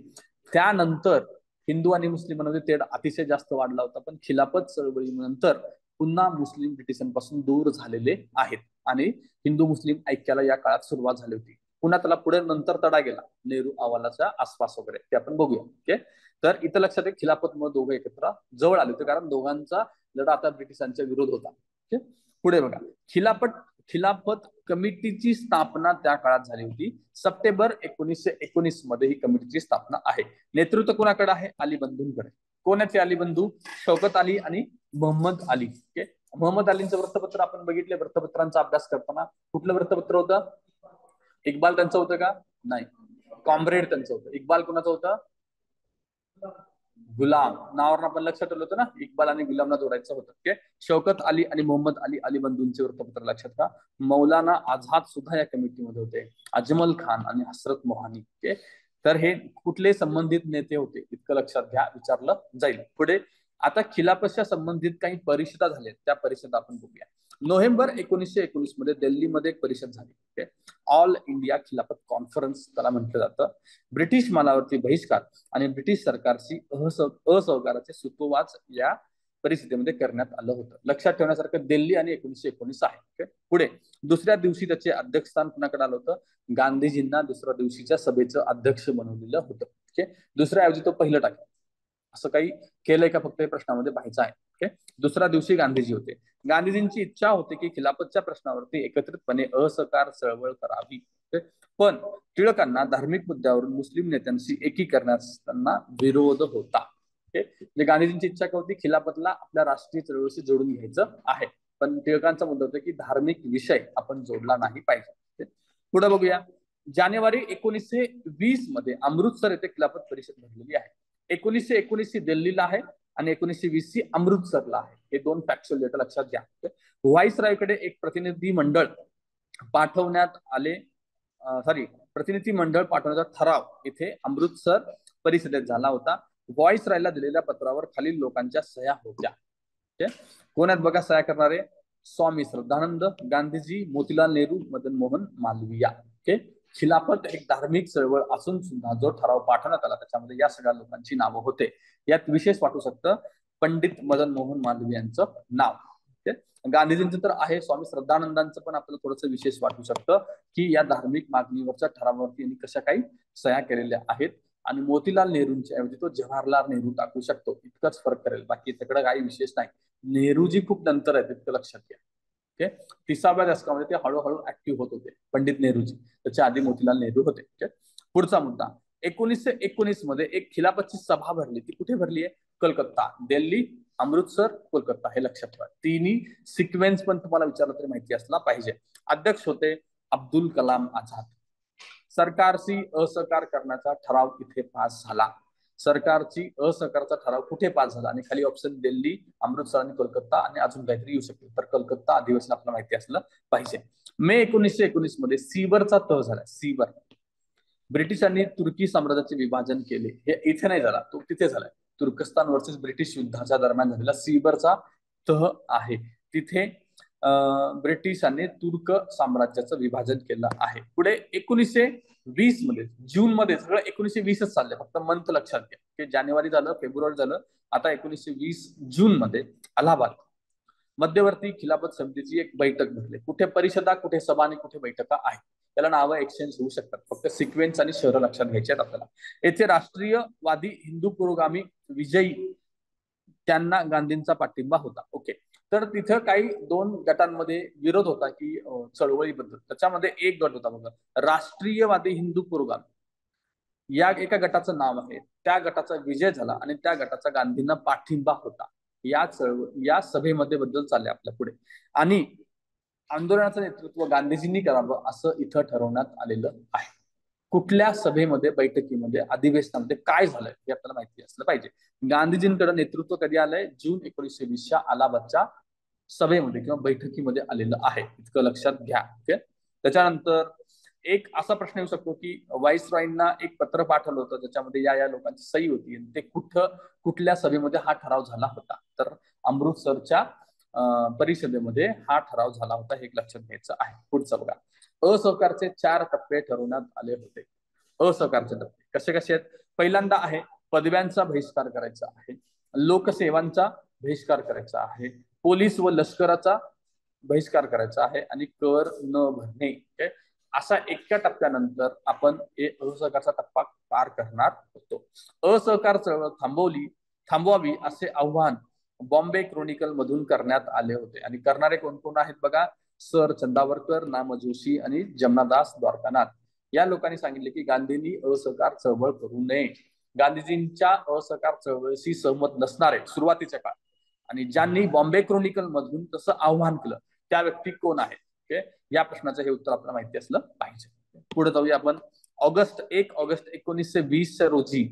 A: त्यानंतर हिंदू आणि मुस्लिमांमध्ये तेढ अतिशय जास्त वाढला होता, पण खिलाफत चळवळीनंतर पुन्हा मुस्लिम ब्रिटिशांपासून दूर झालेले आहेत. आणि हिंदू मुस्लिम ऐक्याला या काळात सुरुवात झाली होती. पुन्हा त्याला पुढे नंतर तडा गेला नेहरू अहवालाच्या आसपास वगैरे, ते आपण बघूया. ओके, तर इथं लक्षात आहे खिलाफतमुळे दोघं एकत्र जवळ आले होते, कारण दोघांचा लढा आता ब्रिटिशांच्या विरोध होता. ओके, पुढे बघा, खिलाफत कमिटीची स्थापना त्या काळात झाली होती. सप्टेंबर 1919 मध्ये ही कमिटीची स्थापना आहे. नेतृत्व कोणाकडे आहे? अली बंधूंकडे. कोण आहेत अली बंधू? शौकत अली आणि मोहम्मद अली. ओके, मोहम्मद अलींचं वृत्तपत्र आपण बघितले वृत्तपत्रांचा अभ्यास करताना. कुठलं वृत्तपत्र होतं? इक्बाल त्यांचं होतं का? नाही, कॉम्रेड त्यांचं होतं. इक्बाल कोणाचं होतं? गुलाम. नावावर आपण लक्षात ठेवलं होतं ना, इक्बाल आणि गुलामला जोडायचं होतं. ओके, शौकत अली आणि मोहम्मद अली, अली बंधूंचे वृत्तपत्र लक्षात का. मौलाना आझाद सुद्धा या कमिटीमध्ये होते, अजमल खान आणि हसरत मोहानी. ओके, तर हे कुठले संबंधित नेते होते इतकं लक्षात घ्या, विचारलं जाईल. पुढे आता खिलाफतच्या संबंधित काही परिषदा झाल्या, त्या परिषदा आपण बघूया. नोव्हेंबर 1919 मध्ये दिल्लीमध्ये एक परिषद झाली, ऑल इंडिया खिलाफत कॉन्फरन्स त्याला म्हटलं जातं. ब्रिटिश मालावरती बहिष्कार आणि ब्रिटिश सरकारची असहकाराचे सूतोवाच या परिस्थितीमध्ये करण्यात आलं होतं. लक्षात ठेवण्यासारखं दिल्ली आणि 1919 आहे. पुढे दुसऱ्या दिवशी त्याचे अध्यक्षस्थान कुणाकडे आलं होतं? गांधीजींना दुसऱ्या दिवशीच्या सभेचं अध्यक्ष बनवलेलं होतं. ओके, दुसऱ्या ऐवजी तो पहिलं टाकेल असं काही केलंय का, फक्त प्रश्नामध्ये पाहायचं आहे. ओके, दुसऱ्या दिवशी गांधीजी होते. गांधीजींची इच्छा होती की खिलाफतच्या प्रश्नावरती एकत्रितपणे असहकार चळवळ करावी. पण टिळकांना धार्मिक मुद्द्यावरून मुस्लिम नेत्यांशी एकी करण्यास विरोध होता. म्हणजे गांधीजींची इच्छा काय होती? खिलाफतला आपल्या राष्ट्रीय चळवळीशी जोडून घ्यायचं आहे, पण टिळकांचा मुद्दा होता की धार्मिक विषय आपण जोडला नाही पाहिजे. पुढे बघूया, जानेवारी 1920 मध्ये अमृतसर येथे खिलाफत परिषद भरलेली आहे. 1919 दिल्लीला आहे आणि 1920 अमृतसरला आहे. हे दोन फॅक्च्युअल डेटा लक्षात घ्या. व्हाईसरायकडे एक प्रतिनिधी मंडळ पाठवण्यात आले, प्रतिनिधी मंडळ पाठवण्याचा ठराव इथे अमृतसर परिषदेत झाला होता. व्हाईसरायला दिलेल्या पत्रावर खालील लोकांच्या सह्या होत्या. कोण आहेत बघा सह्या करणारे? स्वामी श्रद्धानंद, गांधीजी, मोतीलाल नेहरू, मदन मोहन मालवीया. ओके, खिलाफत एक धार्मिक चळवळ असून सुद्धा जो ठराव पाठवण्यात आला त्याच्यामध्ये या सगळ्या लोकांची नावं होते. यात विशेष वाटू शकतं पंडित मदन मोहन मालवीय यांचं नाव. गांधीजींचं तर आहे, स्वामी श्रद्धानंदांचं पण आपल्याला थोडंसं विशेष वाटू शकतं की या धार्मिक मागणीवरच्या ठरावावरती यांनी कशा काही सह्या केलेल्या आहेत. आणि मोतीलाल नेहरूंच्या ऐवजी तो जवाहरलाल नेहरू टाकू शकतो, इतकंच फरक करेल, बाकी सगळं काही विशेष नाही. नेहरूजी खूप नंतर आहेत, इतकं लक्षात घ्या. ओके, 30व्या दशकामध्ये ते हळूहळू ऍक्टिव्ह होत होते पंडित नेहरूजी, त्याच्या आधी मोतीलाल नेहरू होते. पुढचा मुद्दा, 1919 मध्ये एक खिलाफतची सभा भरली. ती कुठे भरली आहे? कलकत्ता, दिल्ली, अमृतसर, कोलकाता. हे लक्षात ठेवा. तिन्ही सिक्वेन्स पण तुम्हाला विचारलं तरी माहिती असला पाहिजे. अध्यक्ष होते अब्दुल कलाम आझाद. सरकारशी असहकार करण्याचा ठराव इथे पास झाला. सरकारची असहकारचा ठराव कुठे पास झाला? आणि खाली ऑप्शन दिल्ली, अमृतसर आणि कोलकाता, आणि अजून काहीतरी येऊ शकते. तर कोलकाता अधिवेशन आपल्याला माहिती असलं पाहिजे. मे 1919 मध्ये सीवरचा तह झाला. सीवर, ब्रिटिशांनी तुर्की साम्राज्याचे विभाजन केले. हे इथे नाही झाला, तो तिथे झालाय. तुर्कस्तान वर्सेस ब्रिटिश युद्धाच्या दरम्यान झालेला सीवरचा तह आहे. तिथे ब्रिटिशांनी तुर्क साम्राज्याचं विभाजन केलं आहे. पुढे 1920 मध्ये जून मध्ये, सगळं 1920च चाललंय, फक्त मंथ लक्षात घ्या की जानेवारी झालं, फेब्रुवारी झालं, आता 1920 जून मध्ये अलाहाबाद मध्यवर्ती खिलाफत समितीची एक बैठक भरली. कुठे परिषदा, कुठे सभा आणि कुठे बैठका आहे. त्याला नावं एक्सचेंज होऊ शकतात, फक्त सिक्वेन्स आणि शहरं लक्षात घ्यायची आहेत आपल्याला. येथे राष्ट्रीयवादी हिंदू पुरोगामी विजयी त्यांना गांधींचा पाठिंबा होता. ओके, तर तिथं काही दोन गटांमध्ये विरोध होता की चळवळीबद्दल. त्याच्यामध्ये एक गट होता बघा, राष्ट्रीयवादी हिंदू पुरोगामी, या एका गटाचं नाव आहे. त्या गटाचा विजय झाला आणि त्या गटाचा गांधींना पाठिंबा होता. या सभेमध्ये बद्दल चालले आपल्या पुढे. आणि आंदोलनाचं नेतृत्व गांधीजींनी करावं असं इथं ठरवण्यात आलेलं आहे. कुठल्या सभेमध्ये, बैठकीमध्ये, अधिवेशनामध्ये काय झालंय हे आपल्याला माहिती असलं पाहिजे. गांधीजींकडे नेतृत्व कधी आलंय? जून 1920च्या अलाहाबादच्या सभेमध्ये किंवा बैठकीमध्ये आलेलं आहे, इतकं लक्षात घ्या. ओके, त्याच्यानंतर एक असा प्रश्न येऊ शकतो की व्हाईसरॉयना एक पत्र पाठवलं होतं ज्याच्यामध्ये या लोकांची सही होती, ते कुठल्या सभेमध्ये हा ठराव झाला होता? तर अमृतसरच्या परिषदेमध्ये हा ठराव झाला होता, हे एक लक्षात घ्यायचं आहे. पुढचं बघा, असहकारचे 4 टप्पे ठरवण्यात आले होते. असहकारचे टप्पे कसे कसे आहेत? पहिल्यांदा आहे पदव्यांचा बहिष्कार करायचा आहे, लोकसेवांचा बहिष्कार करायचा आहे, पोलीस व लष्कराचा बहिष्कार करायचा आहे आणि कर न भरणे. असा एका टप्प्यानंतर आपण असहकारचा टप्पा पार करणार होतो. असहकार चळवळ थांबवावी असे आव्हान बॉम्बे क्रॉनिकल मधून करण्यात आले होते. आणि करणारे कोण कोण आहेत बघा, सर चंदावरकर, नाम जोशी आणि जमनादास द्वारकानाथ. या लोकांनी सांगितले की गांधींनी असहकार चळवळ करू नये. गांधीजींच्या असहकार चळवळीशी सहमत नसणारे सुरुवातीच्या काळात आणि ज्यांनी बॉम्बे क्रॉनिकल मधून तसं आव्हान केलं त्या व्यक्ती कोण आहेत? या प्रश्नाचं हे उत्तर आपल्याला माहिती असलं पाहिजे. पुढे जाऊया आपण. 1 ऑगस्ट 1920 रोजी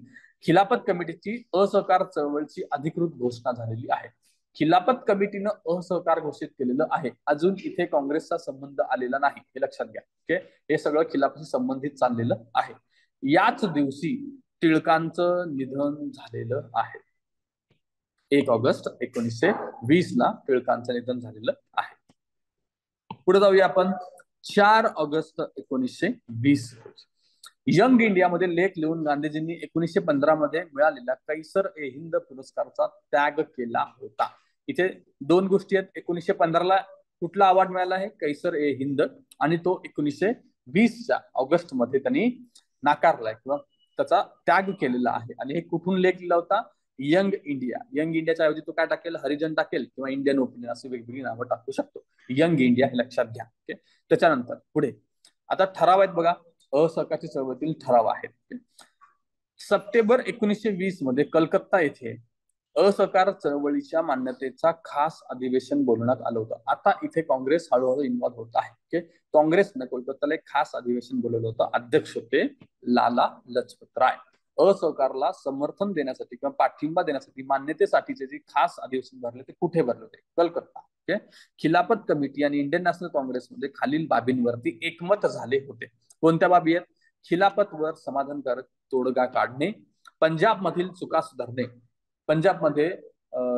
A: खिलाफत कमिटीची असहकार चळवळीची अधिकृत घोषणा झालेली आहे. खिलाफत कमिटीनं असहकार घोषित केलेलं आहे. अजून इथे काँग्रेसचा संबंध आलेला नाही, हे लक्षात घ्या. हे सगळं खिलाफतशी संबंधित चाललेलं आहे. याच दिवशी टिळकांचं निधन झालेलं आहे. 1 ऑगस्ट 1920 ला टिळकांचं निधन झालेलं आहे. पुढे जाऊया आपण. 4 ऑगस्ट 1920 यंग इंडियामध्ये लेख लिहून गांधीजींनी 1915 मध्ये मिळालेल्या कैसर ए हिंद पुरस्काराचा त्याग केला होता. इथे दोन गोष्टी आहेत. 1915 ला कुठला अवॉर्ड मिळाला आहे? कैसर ए हिंद. आणि तो 1920च्या ऑगस्ट मध्ये त्यांनी नाकारलाय किंवा त्याचा त्याग केलेला आहे. आणि हे कुठून लेख लिहिला होता? Young India. यंग इंडियाच्या ऐवजी तो काय टाकेल? हरिजन टाकेल किंवा इंडियन ओपिनियन, असे वेगवेगळी नावं टाकू शकतो. यंग इंडिया हे लक्षात घ्या. त्याच्यानंतर पुढे आता ठराव आहेत बघा. असहकारच्या चळवळीतील ठराव आहेत. सप्टेंबर 1920 मध्ये कलकत्ता येथे असहकार चळवळीच्या मान्यतेचा खास अधिवेशन बोलवण्यात आलं होतं. आता इथे काँग्रेस हळूहळू इन्व्हॉल्व्ह होत आहे. काँग्रेसनं कोलकाताला एक खास अधिवेशन बोलवलं होतं. अध्यक्ष होते लाला लजपत राय. असहकारला समर्थन देण्यासाठी किंवा पाठिंबा देण्यासाठी मान्यतेसाठीचे जे खास अधिवेशन भरले ते कुठे भरले होते? कलकत्ता. खिलाफत कमिटी आणि इंडियन नॅशनल काँग्रेसमध्ये खालील बाबींवरती एकमत झाले होते. कोणत्या बाबी आहेत? खिलाफतवर समाधानकारक तोडगा काढणे, पंजाब मधील चुका सुधारणे. पंजाबमध्ये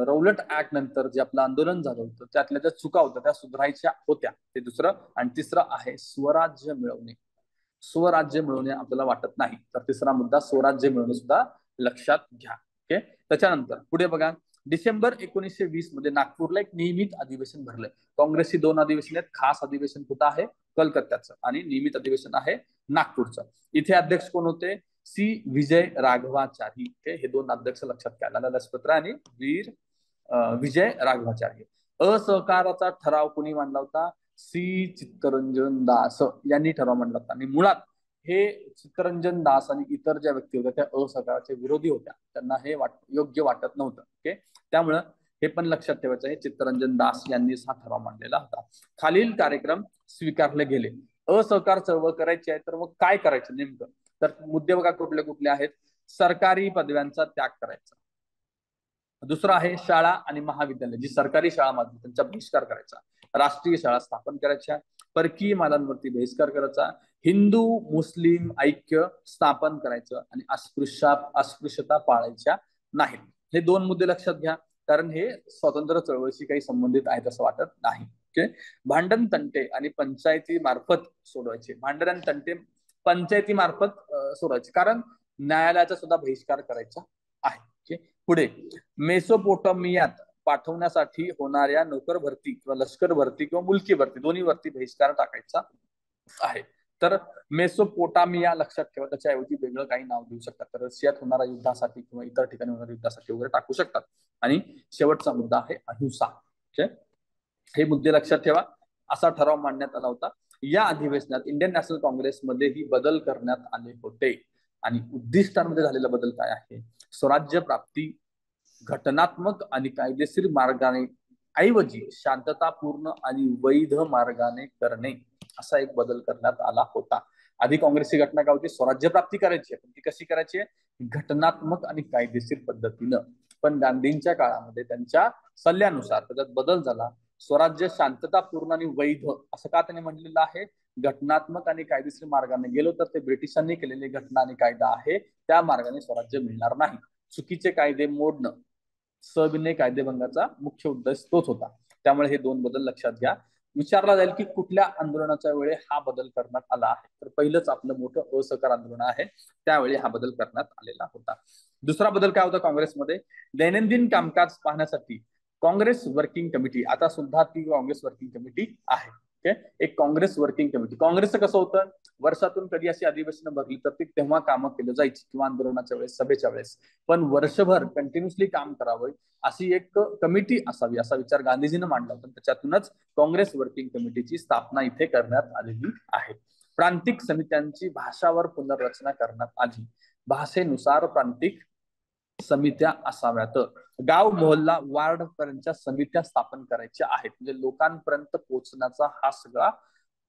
A: रौलट ऍक्ट नंतर जे आपलं आंदोलन झालं होतं त्यातल्या ज्या चुका होत्या त्या सुधारायच्या होत्या, ते दुसरं. आणि तिसरं आहे स्वराज्य मिळवणे. स्वराज्य मिळवणे आपल्याला वाटत नाही, तर तिसरा मुद्दा स्वराज्य मिळवणे सुद्धा लक्षात घ्या. त्याच्यानंतर पुढे बघा. डिसेंबर 1920 मध्ये नागपूरला एक नियमित अधिवेशन भरलंय. काँग्रेसची दोन अधिवेशन आहेत. खास अधिवेशन कुठं आहे? कलकत्त्याचं. आणि नियमित अधिवेशन आहे नागपूरचं. इथे अध्यक्ष कोण होते? सी विजय राघवाचारी. हे दोन अध्यक्ष लक्षात घ्या, लाला लजपत राय आणि विजय राघवाचारी. असहकाराचा ठराव कोणी मांडला होता? सी चित्तरंजन दास यांनी ठराव मांडला होता. आणि मुळात हे चित्तरंजन दास आणि इतर ज्या व्यक्ती होत्या त्या असहकाराचे विरोधी होत्या. त्यांना हे योग्य वाटत नव्हतं. त्यामुळं हे पण लक्षात ठेवायचं आहे. चित्तरंजन दास यांनीच हा ठराव मांडलेला होता. खालील कार्यक्रम स्वीकारले गेले. असहकार चळवळ करायची आहे तर मग काय करायचं नेमकं? तर मुद्दे बघा कुठले कुठले आहेत. सरकारी पदव्यांचा त्याग करायचा. दुसरा आहे शाळा आणि महाविद्यालय, जी सरकारी शाळांमध्ये त्यांचा बहिष्कार करायचा. राष्ट्रीय शाळा स्थापन करायच्या. परकीय मालांवरती बहिष्कार करायचा. हिंदू मुस्लिम ऐक्य स्थापन करायचं. आणि अस्पृश्यता पाळायच्या नाहीत. हे दोन मुद्दे लक्षात घ्या, कारण हे स्वातंत्र्य चळवळीशी काही संबंधित आहेत असं वाटत नाही. भांडण तंटे आणि पंचायती मार्फत सोडवायचे. भांडण आणि तंटे पंचायती मार्फत सोडवायचे, कारण न्यायालयाचा सुद्धा बहिष्कार करायचा आहे. पुढे मेसोपोटामियात पाठवण्यासाठी होणाऱ्या नोकर भरती किंवा लष्कर भरती किंवा मुलकी भरती दोन्ही वरती बहिष्कार टाकायचा आहे. तर मेसोपोटामिया लक्षात ठेवा, त्याच्याऐवजी वेगळं काही नाव देऊ शकतात. तर रशियात होणाऱ्या युद्धासाठी किंवा इतर ठिकाणी होणाऱ्या युद्धासाठी वगैरे टाकू शकतात. आणि शेवटचा मुद्दा आहे अहिंसा. हे मुद्दे लक्षात ठेवा. असा ठराव मांडण्यात आला होता. या अधिवेशनात इंडियन नॅशनल काँग्रेसमध्येही बदल करण्यात आले होते. आणि उद्दिष्टांमध्ये झालेला बदल काय आहे? स्वराज्य प्राप्ती घटनात्मक आणि कायदेशीर मार्गाने ऐवजी शांततापूर्ण आणि वैध मार्गाने करणे, असा एक बदल करण्यात आला होता. आधी काँग्रेसची घटना काय होती? स्वराज्य प्राप्ती करायची, पण ती कशी करायची? घटनात्मक आणि कायदेशीर पद्धतीनं. पण गांधींच्या काळामध्ये त्यांच्या सल्ल्यानुसार त्याच्यात बदल झाला. स्वराज्य शांततापूर्ण आणि वैध असं का त्याने म्हणलेलं आहे? घटनात्मक आणि कायदेशीर मार्गाने गेलो तर ते ब्रिटिशांनी केलेली घटना आणि कायदा आहे, त्या मार्गाने स्वराज्य मिळणार नाही. चुकीचे कायदे मोडणं, सविनय कायदेभंगाचा मुख्य उद्देश तोच होता. त्यामुळे हे दोन बदल लक्षात घ्या. विचारला जाईल की कुठल्या आंदोलनाच्या वेळी हा बदल करण्यात आला आहे, तर पहिलंच आपलं मोठं असहकार आंदोलन आहे, त्यावेळी हा बदल करण्यात आलेला होता. दुसरा बदल काय होता काँग्रेसमध्ये? दैनंदिन कामकाज पाहण्यासाठी काँग्रेस वर्किंग कमिटी, आता सुद्धा ती काँग्रेस वर्किंग कमिटी आहे. एक काँग्रेस वर्किंग कमिटी. काँग्रेसचं कसं होतं, वर्षातून कधी अशी अधिवेशनं भरली तर ती तेव्हा कामं केलं जायची किंवा आंदोलनाच्या वेळेस, सभेच्या वेळेस. पण वर्षभर कंटिन्युअसली काम करावं अशी एक कमिटी असावी असा विचार गांधीजींनी मांडला होता. त्याच्यातूनच काँग्रेस वर्किंग कमिटीची स्थापना इथे करण्यात आलेली आहे. प्रांतिक समित्यांची भाषावर पुनर्रचना करण्यात आली. भाषेनुसार प्रांतिक समित्या असाव्यात. गाव, मोहल्ला, वार्ड पर्यंतच्या समित्या स्थापन करायच्या आहेत. म्हणजे लोकांपर्यंत पोहोचण्याचा हा सगळा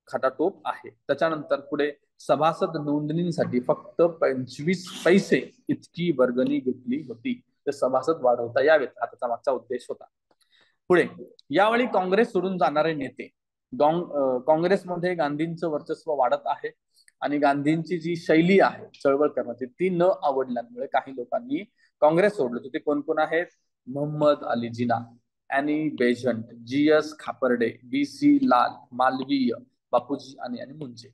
A: खटाटोप आहे. त्याच्यानंतर पुढे सभासद नोंदणीसाठी फक्त 25 पैसे इतकी वर्गणी घेतली होती. ते सभासद वाढवता यावेत हा त्याचा मागचा उद्देश होता. पुढे यावेळी काँग्रेस सोडून जाणारे नेते. काँग्रेसमध्ये गांधींचं वर्चस्व वाढत आहे आणि गांधींची जी शैली आहे चळवळ करण्याची ती न आवडल्यामुळे काही लोकांनी काँग्रेस सोडलं. ते कोण कोण आहेत? Mohammad Ali Jinnah, Annie Besant, G S. Khaparde, B C. Lal, Malaviya, Bapuji आणि मुंजे.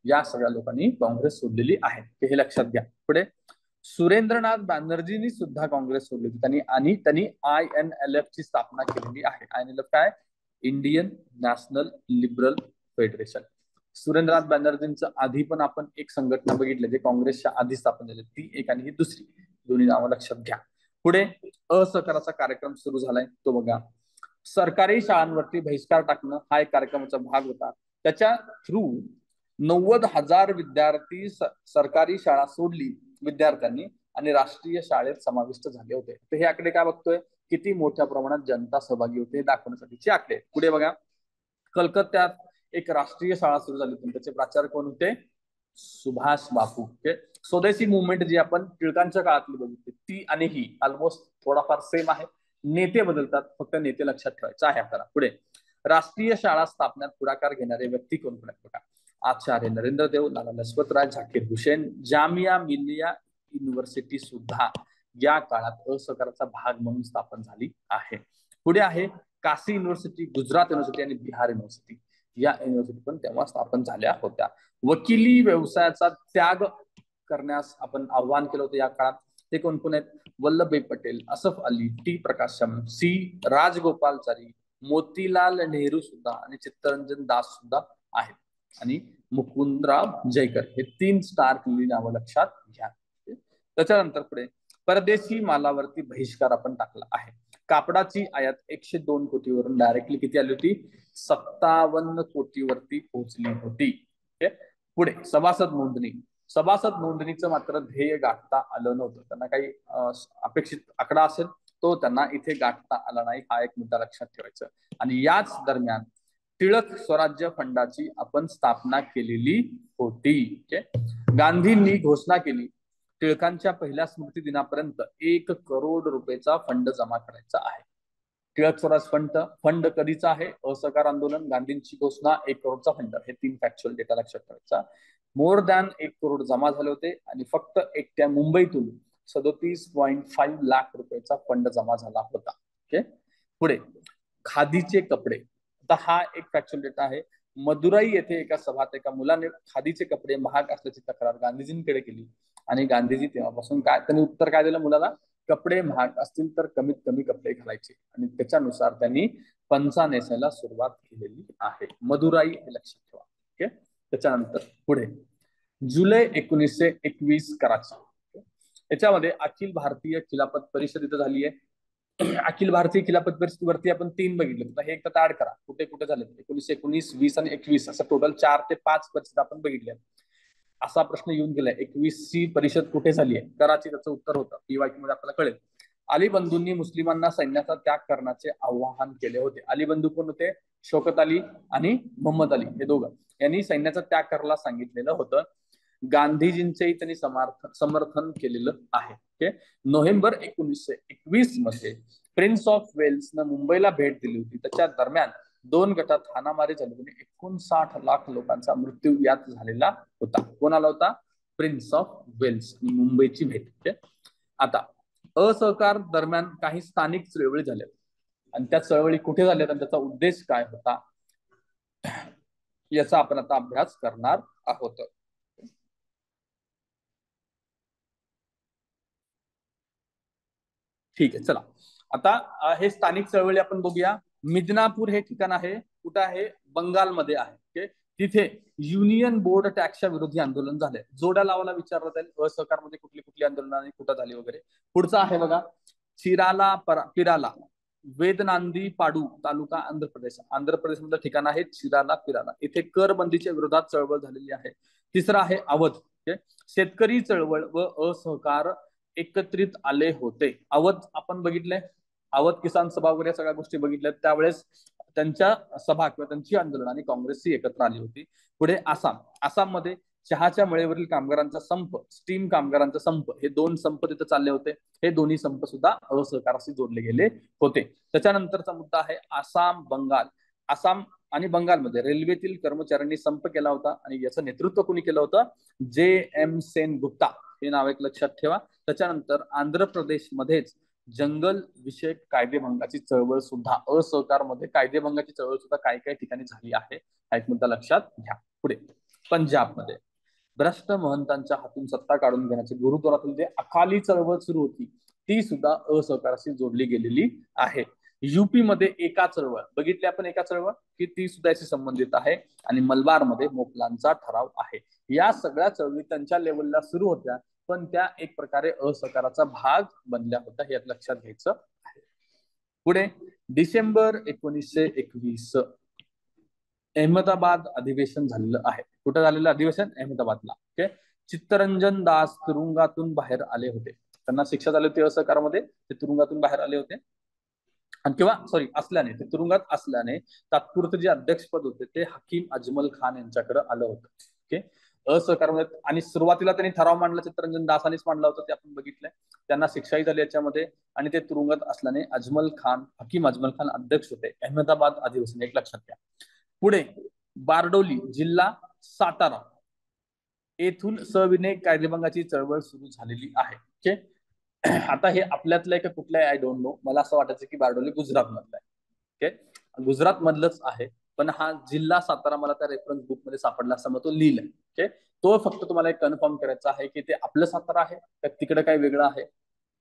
A: या सगळ्या लोकांनी काँग्रेस सोडलेली आहे, हे लक्षात घ्या. पुढे सुरेंद्रनाथ बॅनर्जींनी सुद्धा काँग्रेस सोडली होती आणि त्यांनी INLF ची स्थापना केलेली आहे. INLF काय? Indian National Liberal Federation. Surendranath बॅनर्जींचं आधी पण आपण एक संघटना बघितली जे काँग्रेसच्या आधी स्थापन झाली, ती एक आणि ही दुसरी, दोन्ही नावं लक्षात घ्या. पुढे असहकाराचा कार्यक्रम सुरू झालाय, तो बघा. सरकारी शाळांवरती बहिष्कार टाकणं हा एक कार्यक्रमाचा भाग होता. त्याच्या थ्रू 90,000 विद्यार्थी सरकारी शाळा सोडली विद्यार्थ्यांनी आणि राष्ट्रीय शाळेत समाविष्ट झाले होते. तर हे आकडे काय बघतोय, किती मोठ्या प्रमाणात जनता सहभागी होते हे दाखवण्यासाठीचे आकडे. पुढे बघा, कलकत्त्यात एक राष्ट्रीय शाळा सुरू झाली होती. त्याचे प्राचार्य कोण होते? सुभाष बापू. स्वदेशी मुवमेंट जी आपण टिळकांच्या काळातली बघितली ती आणि ही ऑलमोस्ट थोडाफार सेम आहे. नेते बदलतात, फक्त नेते लक्षात ठेवायचं आहे आपल्याला. पुढे राष्ट्रीय शाळा स्थापण्यात पुढाकार घेणारे व्यक्ती कोण कोण आहेत बघा. आचार्य नरेंद्र देव, लाला लजपत राय, झाकीर हुसेन. जामिया मिलिया युनिव्हर्सिटी सुद्धा या काळात असहकाराचा भाग म्हणून स्थापन झाली आहे. पुढे आहे काशी युनिव्हर्सिटी, गुजरात युनिव्हर्सिटी आणि बिहार युनिव्हर्सिटी. या युनिव्हर्सिटी पण तेव्हा स्थापन झाल्या होत्या. वकिली व्यवसायाचा त्याग करण्यास आपण आव्हान केलं होतं या काळात. ते कोण कोण आहेत? वल्लभभाई पटेल, असफ अली, टी प्रकाशम, सी राजगोपालचारी, मोतीलाल नेहरू सुद्धा आणि चित्तरंजन दास सुद्धा आहेत. आणि मुकुंदराव जयकर, हे 3 स्टार केलेली नावं लक्षात घ्या. त्याच्यानंतर पुढे परदेशी मालावरती बहिष्कार आपण टाकला आहे. कापडाची आयात 102 कोटीवरून डायरेक्टली किती आली होती? 57 कोटीवरती पोहोचली होती. पुढे सभासद नोंदणी. सभासद नोंदणीचं मात्र ध्येय गाठता आलं नव्हतं. त्यांना काही अपेक्षित आकडा असेल तो त्यांना इथे गाठता आला नाही, हा एक मुद्दा लक्षात ठेवायचा. आणि याच दरम्यान टिळक स्वराज्य फंडाची आपण स्थापना केलेली होती. गांधींनी घोषणा केली टिळकांच्या पहिल्या स्मृती दिनापर्यंत 1 करोड रुपयेचा फंड जमा करायचा आहे. टिळक स्वराज फंड कधीचा आहे? असहकार आंदोलन, गांधींची घोषणा, 1 करोडचा फंड. हे 3 फॅक्च्युअल डेटा लक्षात ठेवायचा. मोर दॅन 1 करोड जमा झाले होते आणि फक्त एकट्या मुंबईतून 37.5 लाख रुपयाचा फंड जमा झाला होता. पुढे खादीचे कपडे. आता हा एक फॅक्च्युअल डेटा आहे. मदुराई येथे एका सभात एका मुलाने खादीचे कपडे महाग असल्याची तक्रार गांधीजींकडे केली आणि गांधीजी तेव्हापासून त्यांनी उत्तर काय दिलं मुलाला? कपडे महाग असतील तर कमीत कमी कपडे घालायचे आणि त्याच्यानुसार त्यांनी पंचा नेसायला सुरुवात केलेली आहे. मदुराई हे लक्षात ठेवा. त्याच्यानंतर पुढे जुलै 1921 कराची. याच्यामध्ये अखिल भारतीय खिलाफत परिषद इथं झाली आहे. अखिल भारतीय खिलाफत परिषदेवरती आपण 3 बघितले, हे एकदा ऍड करा कुठे कुठे झाले. 1919, 20 आणि 21 असं टोटल 4 ते 5 परिषद आपण बघितल्या. असा प्रश्न येऊन गेलाय 21ची परिषद कुठे झाली आहे? कराची. त्याचं उत्तर होतं PYQ मध्ये आपल्याला कळेल. अली बंधूंनी मुस्लिमांना सैन्याचा त्याग करण्याचे आवाहन केले होते. अली बंधू कोण होते? शौकत अली आणि मोहम्मद अली, हे दोघं यांनी सैन्याचा त्याग करायला सांगितलेलं होतं. गांधीजींचेही त्यांनी समर्थन केलेलं आहे. नोव्हेंबर 1921 मध्ये प्रिन्स ऑफ वेल्सनं मुंबईला भेट दिली होती. त्याच्या दरम्यान 2 गटात हाणामारी झाली होती. 59 लाख लोकांचा मृत्यू यात झालेला होता. कोणाला होता? Prince of Wales. मुंबईची भेट. आता असहकार दरम्यान काही स्थानिक चळवळी झाल्या आणि त्या चळवळी कुठे झाल्या आणि त्याचा उद्देश काय होता याचा आपण आता अभ्यास करणार आहोत. ठीक आहे, चला आता हे स्थानिक चळवळी आपण बघूया. मिदनापूर हे ठिकाण आहे, कुठं आहे, बंगालमध्ये आहे. ओके, तिथे युनियन बोर्ड टॅक्सच्या विरोधी आंदोलन झाले. जोड्या लावायला विचारलं जाईल असहकारमध्ये कुठली कुठली आंदोलन आणि कुठं झाली वगैरे. पुढचा आहे बघा, पिराला वेदनांदी पाडू तालुका आंध्र प्रदेश. आंध्र प्रदेश मधलं ठिकाण आहे चिराला पिराला. इथे कर बंदीच्या विरोधात चळवळ झालेली आहे. तिसरा आहे अवध. शेतकरी चळवळ व असहकार एकत्रित आले होते. अवध आपण बघितलंय, अवध किसान सभा वगैरे सगळ्या गोष्टी बघितल्या. त्यावेळेस त्यांच्या सभा किंवा त्यांची आंदोलन आणि काँग्रेसची एकत्र आली होती. पुढे आसाम. आसाममध्ये चहाच्या मळेवरील कामगारांचा संप, स्टीम कामगारांचा संप, हे दोन संप तिथे चालले होते. हे दोन्ही संप सुद्धा असहकाराशी जोडले गेले होते. त्याच्यानंतरचा मुद्दा आहे आसाम बंगाल. आसाम आणि बंगालमध्ये रेल्वेतील कर्मचाऱ्यांनी संप केला होता आणि याचं नेतृत्व कोणी केलं होतं? JM सेन गुप्ता. हे नाव एक लक्षात ठेवा. त्याच्यानंतर आंध्र प्रदेशमध्येच जंगल विषयक कायदेभंगाची चळवळ सुद्धा, असहकारमध्ये कायदेभंगाची चळवळ सुद्धा काही काही ठिकाणी झाली आहे. हा एक मुद्दा लक्षात घ्या. पुढे पंजाबमध्ये भ्रष्ट महंतांच्या हातून सत्ता काढून घेण्याचे गुरुद्वारातील जे अकाली चळवळ सुरू होती, ती सुद्धा असहकाराशी जोडली गेलेली आहे. युपी मध्ये एका चळवळ बघितली आपण, एका चळवळ की ती सुद्धा याशी संबंधित आहे. आणि मलबारमध्ये मोपलांचा ठराव आहे. या सगळ्या चळवळी त्यांच्या लेवलला सुरू होत्या, पण त्या एक प्रकारे असहकाराचा भाग बनल्या होत्या. हे लक्षात घ्यायचं आहे. पुढे डिसेंबर 1921 अहमदाबाद अधिवेशन झालेलं आहे. कुठं झालेलं अधिवेशन? अहमदाबादला. ओके, चित्तरंजन दास तुरुंगातून बाहेर आले होते. त्यांना शिक्षा झाली होती असहकारामध्ये, ते तुरुंगातून बाहेर आले होते. आणि किंवा सॉरी असल्याने, ते तुरुंगात असल्याने तात्पुरते जे अध्यक्षपद होते ते हकीम अजमल खान यांच्याकडे आलं होतं. ओके, असहकारमध्ये. आणि सुरुवातीला त्यांनी ठराव मांडला, चित्तरंजन दासानीच मांडला होता, ते आपण बघितलंय. त्यांना शिक्षाही झाली याच्यामध्ये. आणि ते तुरुंगात असल्याने अजमल खान, हकीम अजमल खान अध्यक्ष होते. अहमदाबाद अधिवेशन एक लक्षात घ्या. पुढे बारडोली जिल्हा सातारा येथून सविनय कायदेभंगाची चळवळ सुरू झालेली आहे. ओके, आता हे आपल्यातलं आहे का कुठलं आहे आय डोंट नो. मला असं वाटायचं की बारडोली गुजरात मधलं आहे. ओके, गुजरात मधलंच आहे, पण हा जिल्हा सातारा मला त्या रेफरन्स बुक मध्ये सापडला असं मग तो लिहिलंय. ओके, तो फक्त तुम्हाला एक कन्फर्म करायचा आहे की ते आपलं सातारा आहे का तिकडे काय वेगळं आहे,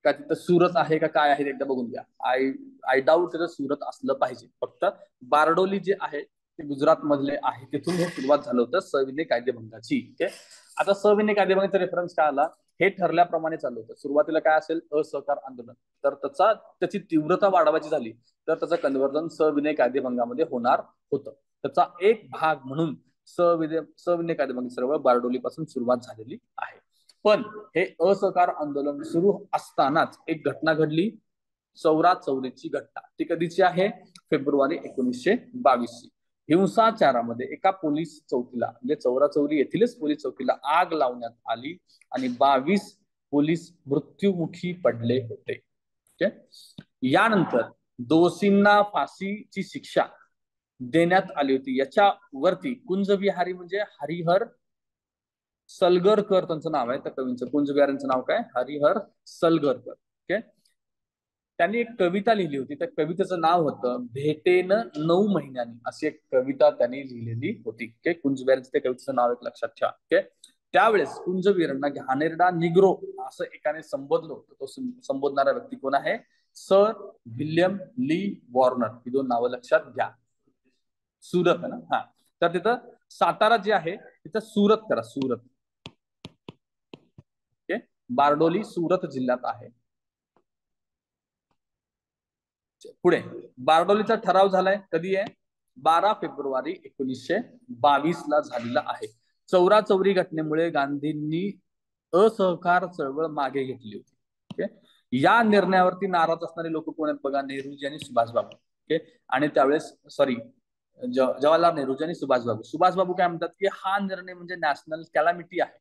A: का तिथं सुरत आहे का काय आहे, एकदा बघून घ्या. आय डाऊट तिथं सुरत असलं पाहिजे. फक्त बारडोली जे आहे ते गुजरात मधले आहे, तिथून हे सुरुवात झालं होतं सविनय कायदेभंगाची. ओके, आता सविनय कायदेभंगाचा रेफरन्स काय आला? हे ठरल्याप्रमाणे चालू होतं. सुरुवातीला काय असेल? असहकार आंदोलन. तर त्याची तीव्रता वाढवायची झाली तर त्याचं कन्व्हर्जन सविनय कायदेभंगामध्ये होणार होतं. त्याचा एक भाग म्हणून सविनय कायदेभंगाची चळवळ बारडोली पासून सुरुवात झालेली आहे. पण हे असहकार आंदोलन सुरू असतानाच एक घटना घडली, चौराचौरीची घटना. ती कधीची आहे? फेब्रुवारी 1922. हिंसाचारामध्ये एका पोलीस चौकीला, म्हणजे चौराचौरी येथीलच पोलीस चौकीला आग लावण्यात आली आणि 22 पोलीस मृत्युमुखी पडले होते. यानंतर दोषींना फाशीची शिक्षा देण्यात आली होती. याच्यावरती कुंजविहारी म्हणजे हरिहर सलगरकर त्यांचं नाव आहे, त्या कवींचं. कुंजविहारींचं नाव काय? हरिहर सलगरकर. ओके, त्यांनी एक कविता लिहिली होती. त्या कवितेचं नाव होतं भेटेन 9 महिन्यांनी. अशी एक कविता त्यांनी लिहिलेली होती. ओके, कुंजविहारींचं त्या कवितेचं नाव एक लक्षात ठेवा. ओके, त्यावेळेस कुंजविहारांना घाणेरडा निग्रो असं एकाने संबोधलं होतं. तो संबोधणारा व्यक्ती कोण आहे? सर विल्यम ली वॉर्नर. ही दोन नावं लक्षात घ्या. सुरत आहे ना? हा, तर तिथं सातारा जे आहे तिथं सुरत करा, सुरत. ओके, बारडोली सुरत जिल्ह्यात आहे. पुढे बारडोलीचा ठराव झालाय, कधी आहे? 12 फेब्रुवारी 1922 ला झालेला आहे. चौराचौरी घटनेमुळे गांधींनी असहकार चळवळ मागे घेतली होती. ओके, या निर्णयावरती नाराज असणारे लोक कोण आहेत बघा? नेहरूजी आणि सुभाषबाबू. ओके, आणि त्यावेळेस सॉरी जवाहरलाल नेहरूजी आणि सुभाषबाबू. सुभाषबाबू काय म्हणतात की हा निर्णय म्हणजे नॅशनल कॅलॅमिटी आहे.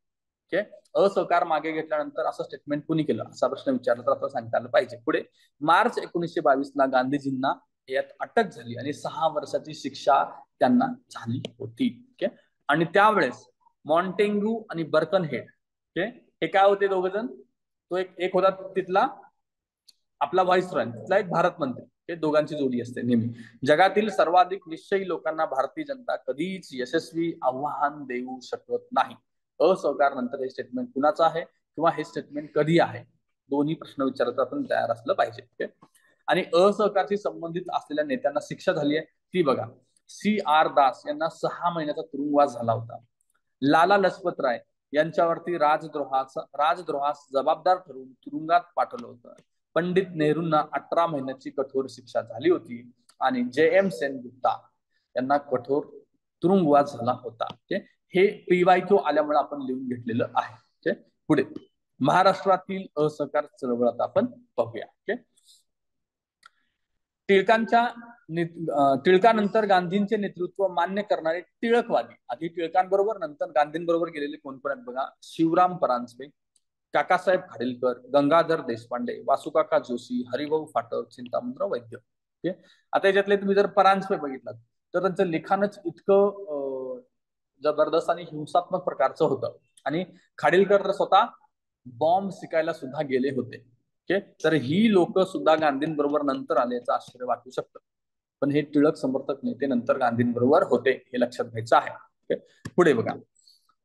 A: ओके, असहकार मागे घेतल्यानंतर असं स्टेटमेंट कुणी केलं, असा प्रश्न विचारला तर आता सांगता आलं पाहिजे. पुढे मार्च 1922 ला गांधीजींना यात अटक झाली आणि 6 वर्षाची शिक्षा त्यांना झाली होती. ओके, आणि त्यावेळेस मॉन्टेग्यू आणि बर्कनहेड, ओके, हे काय होते? दोघ जण. तो एक होता तिथला आपला व्हाईसरॉय, तिथला एक भारत मंत्री. हे दोघांची जोडी असते नेहमी. जगातील सर्वाधिक निश्चयी लोकांना भारतीय जनता कधीच यशस्वी आव्हान देऊ शकत नाही. असहकार नंतर हे स्टेटमेंट कुणाचं आहे किंवा हे स्टेटमेंट कधी आहे? दोन्ही प्रश्न विचारायला आपण तयार असलं पाहिजे. आणि असहकारशी संबंधित असलेल्या नेत्यांना शिक्षा झाली आहे ती बघा. CR दास यांना 6 महिन्याचा तुरुंगवास झाला होता. लाला लजपत राय यांच्यावरती राजद्रोहास जबाबदार ठरवून तुरुंगात पाठवलं होतं. पंडित नेहरूंना 18 महिन्याची कठोर शिक्षा झाली होती आणि JM सेनगुप्ता यांना कठोर तुरुंगवास झाला होता. हे PYQ आल्यामुळे आपण लिहून घेतलेलं आहे. पुढे महाराष्ट्रातील असहकार चळवळ आता आपण पाहूया. टिळकानंतर गांधींचे नेतृत्व मान्य करणारे टिळकवादी, आधी टिळकांबरोबर नंतर गांधींबरोबर गेलेले कोण कोण आहेत बघा. शिवराम परांजपे, काकासाहेब खाडिलकर, गंगाधर देशपांडे, वासुकाका जोशी, हरिभाऊ फाटक, चिंतामणराव वैद्य. आता याच्यातले तुम्ही जर परांजपे बघितलं तर त्यांचं लिखाणच इतकं जबरदस्त आणि हिंसात्मक प्रकारचं होतं. आणि खाडिलकर तर स्वतः बॉम्ब शिकायला सुद्धा गेले होते. तर ही लोक सुद्धा गांधींबरोबर नंतर आल्याचं आश्चर्य वाटू शकतं, पण हे टिळक समर्थक नेते नंतर गांधींबरोबर होते हे लक्षात घ्यायचं आहे. पुढे बघा.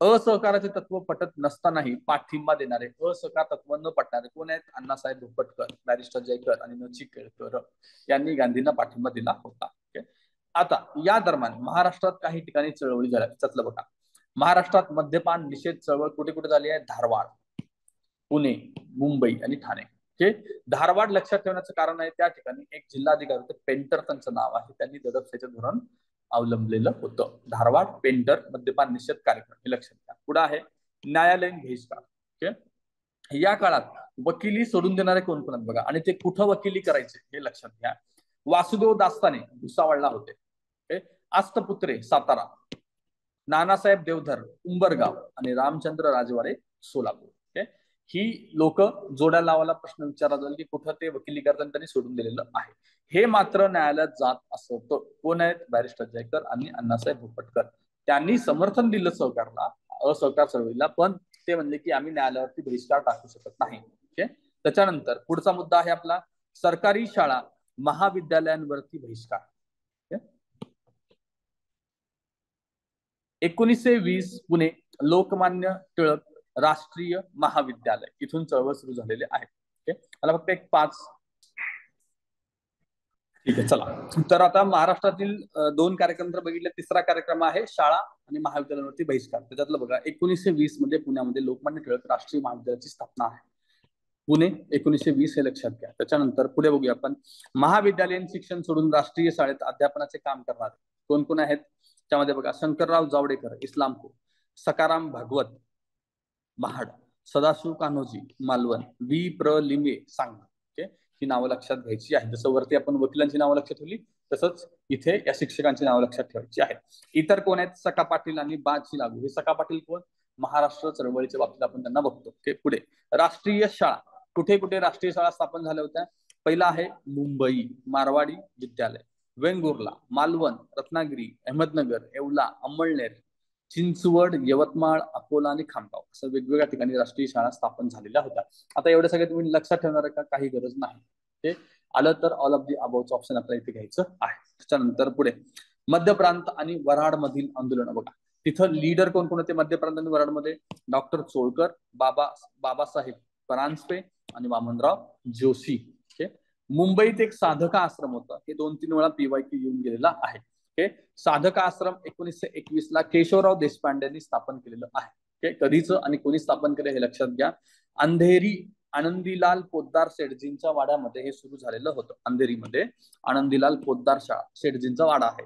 A: असहकाराचे तत्व पटत नसतानाही पाठिंबा देणारे, असहकार तत्व न पटणारे कोण आहेत? अण्णासाहेब भोपटकर, बॅरिस्टर जयकर आणि न.ची. केळकर यांनी गांधींना पाठिंबा दिला होता. आता या दरम्यान महाराष्ट्रात काही ठिकाणी चळवळी झाल्या. त्यातलं बघा, महाराष्ट्रात मद्यपान निषेध चळवळ कुठे कुठे झाली आहे? धारवाड, पुणे, मुंबई आणि ठाणे. धारवाड लक्षात ठेवण्याचं कारण आहे, त्या ठिकाणी एक जिल्हाधिकारी होते, पेंटर त्यांचं नाव आहे, त्यांनी दडपशाहीचं धोरण अवलंबलेलं होतं. धारवाड, पेंटर, मद्यपान निषेध कार्यक्रम हे लक्षात घ्या. पुढे आहे न्यायालयीन बहिष्कार. या काळात वकिली सोडून देणारे कोण कोण आहेत बघा, आणि ते कुठं वकिली करायचे हे लक्षात घ्या. वासुदेव दास्ताने भुसावळला होते, आस्तपुत्रे सातारा, नानासाहेब देवधर उंबरगाव आणि रामचंद्र राजवाडे सोलापूर. ही लोक जोड्या लावायला प्रश्न विचारला जाईल की कुठं ते वकिली करताना त्यांनी सोडून दिलेलं आहे. हे मात्र न्यायालयात जात असतं. कोण आहेत? बॅरिस्टर जयकर आणि अण्णासाहेब भोपटकर. त्यांनी समर्थन दिलं सहकारला, असहकार चळवळीला, पण ते म्हणले की आम्ही न्यायालयावरती बहिष्कार टाकू शकत नाही. त्याच्यानंतर पुढचा मुद्दा आहे आपला सरकारी शाळा महाविद्यालयांवरती बहिष्कार. 1920 पुणे लोकमान्य टिळक राष्ट्रीय महाविद्यालय, इथून चळवळ सुरू झालेले आहे. मला फक्त एक 5. ठीक आहे, चला. तर आता महाराष्ट्रातील 2 कार्यक्रम तर बघितले. तिसरा कार्यक्रम आहे शाळा आणि महाविद्यालयांवरती बहिष्कार. त्याच्यातलं बघा, 1920 मध्ये पुण्यामध्ये लोकमान्य टिळक राष्ट्रीय महाविद्यालयाची स्थापना आहे. पुणे 1920 हे लक्षात घ्या. त्याच्यानंतर पुढे बघूया आपण, महाविद्यालयीन शिक्षण सोडून राष्ट्रीय शाळेत अध्यापनाचे काम करणारे कोण कोण आहेत? त्यामध्ये बघा, शंकरराव जावडेकर इस्लामपूर, सकाराम भागवत महाड, सदाशिव कान्होजी मालवण, V.प्र. लिमे सांगली. ही नावं लक्षात घ्यायची आहे. जसं वरती आपण वकिलांची नावं लक्षात ठेवली, तसंच इथे या शिक्षकांची नावं लक्षात ठेवायची आहेत. इतर कोण आहेत? सखा पाटील आणि बाजी लागू. हे सखा पाटील कोण? महाराष्ट्र चळवळीच्या बाबतीत आपण त्यांना बघतो. पुढे राष्ट्रीय शाळा, कुठे कुठे राष्ट्रीय शाळा स्थापन झाल्या होत्या? पहिला आहे मुंबई मारवाडी विद्यालय, वेंगुर्ला, मालवण, रत्नागिरी, अहमदनगर, येवला, अंमळनेर, चिंचवड, यवतमाळ, अकोला आणि खामगाव असं वेगवेगळ्या ठिकाणी राष्ट्रीय शाळा स्थापन झालेल्या होत्या. आता एवढे सगळे तुम्ही लक्षात ठेवणार आहे का? काही गरज नाही. ते आलं तर ऑल ऑफ दी अबाउटचं ऑप्शन आपल्याला इथे घ्यायचं आहे. त्याच्यानंतर पुढे मध्य प्रांत आणि वऱ्हाड मधील आंदोलन बघा. तिथं लीडर कोण कोण होते मध्य प्रांत आणि वऱ्हाड मध्ये? डॉक्टर चोळकर, बाबासाहेब परांजपे आणि वामनराव जोशी. मुंबईत एक साधका आश्रम होता, हे 2-3 वेळा PYQ येऊन गेलेला आहे. साधका आश्रम 1921 ला केशवराव देशपांडे स्थापन केलेलं आहे. कधीच आणि कोणी स्थापन केलं हे लक्षात घ्या. अंधेरी आनंदीलाल पोद्दार शेठजींच्या वाड्यामध्ये हे सुरू झालेलं होतं. अंधेरीमध्ये आनंदीलाल पोद्दार शेठजींचा वाडा आहे.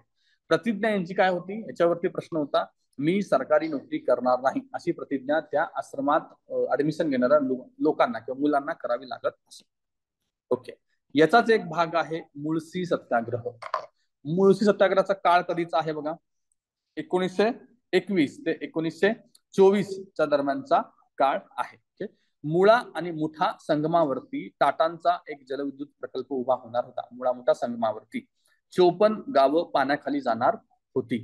A: प्रतिज्ञा यांची काय होती याच्यावरती प्रश्न होता. मी सरकारी नोकरी करणार नाही अशी प्रतिज्ञा त्या आश्रमात ऍडमिशन घेणाऱ्या लोकांना किंवा मुलांना करावी लागत असे. ओके, याचाच एक भाग आहे मुळशी सत्याग्रह. मुळशी सत्याग्रहाचा काळ कधीचा आहे बघा? 1921 ते 1924 दरम्यानचा काळ आहे. मुळा आणि मुठा संगमावरती टाटांचा एक जलविद्युत प्रकल्प उभा होणार होता. मुळा मुठा संगमावरती 54 गावं पाण्याखाली जाणार होती.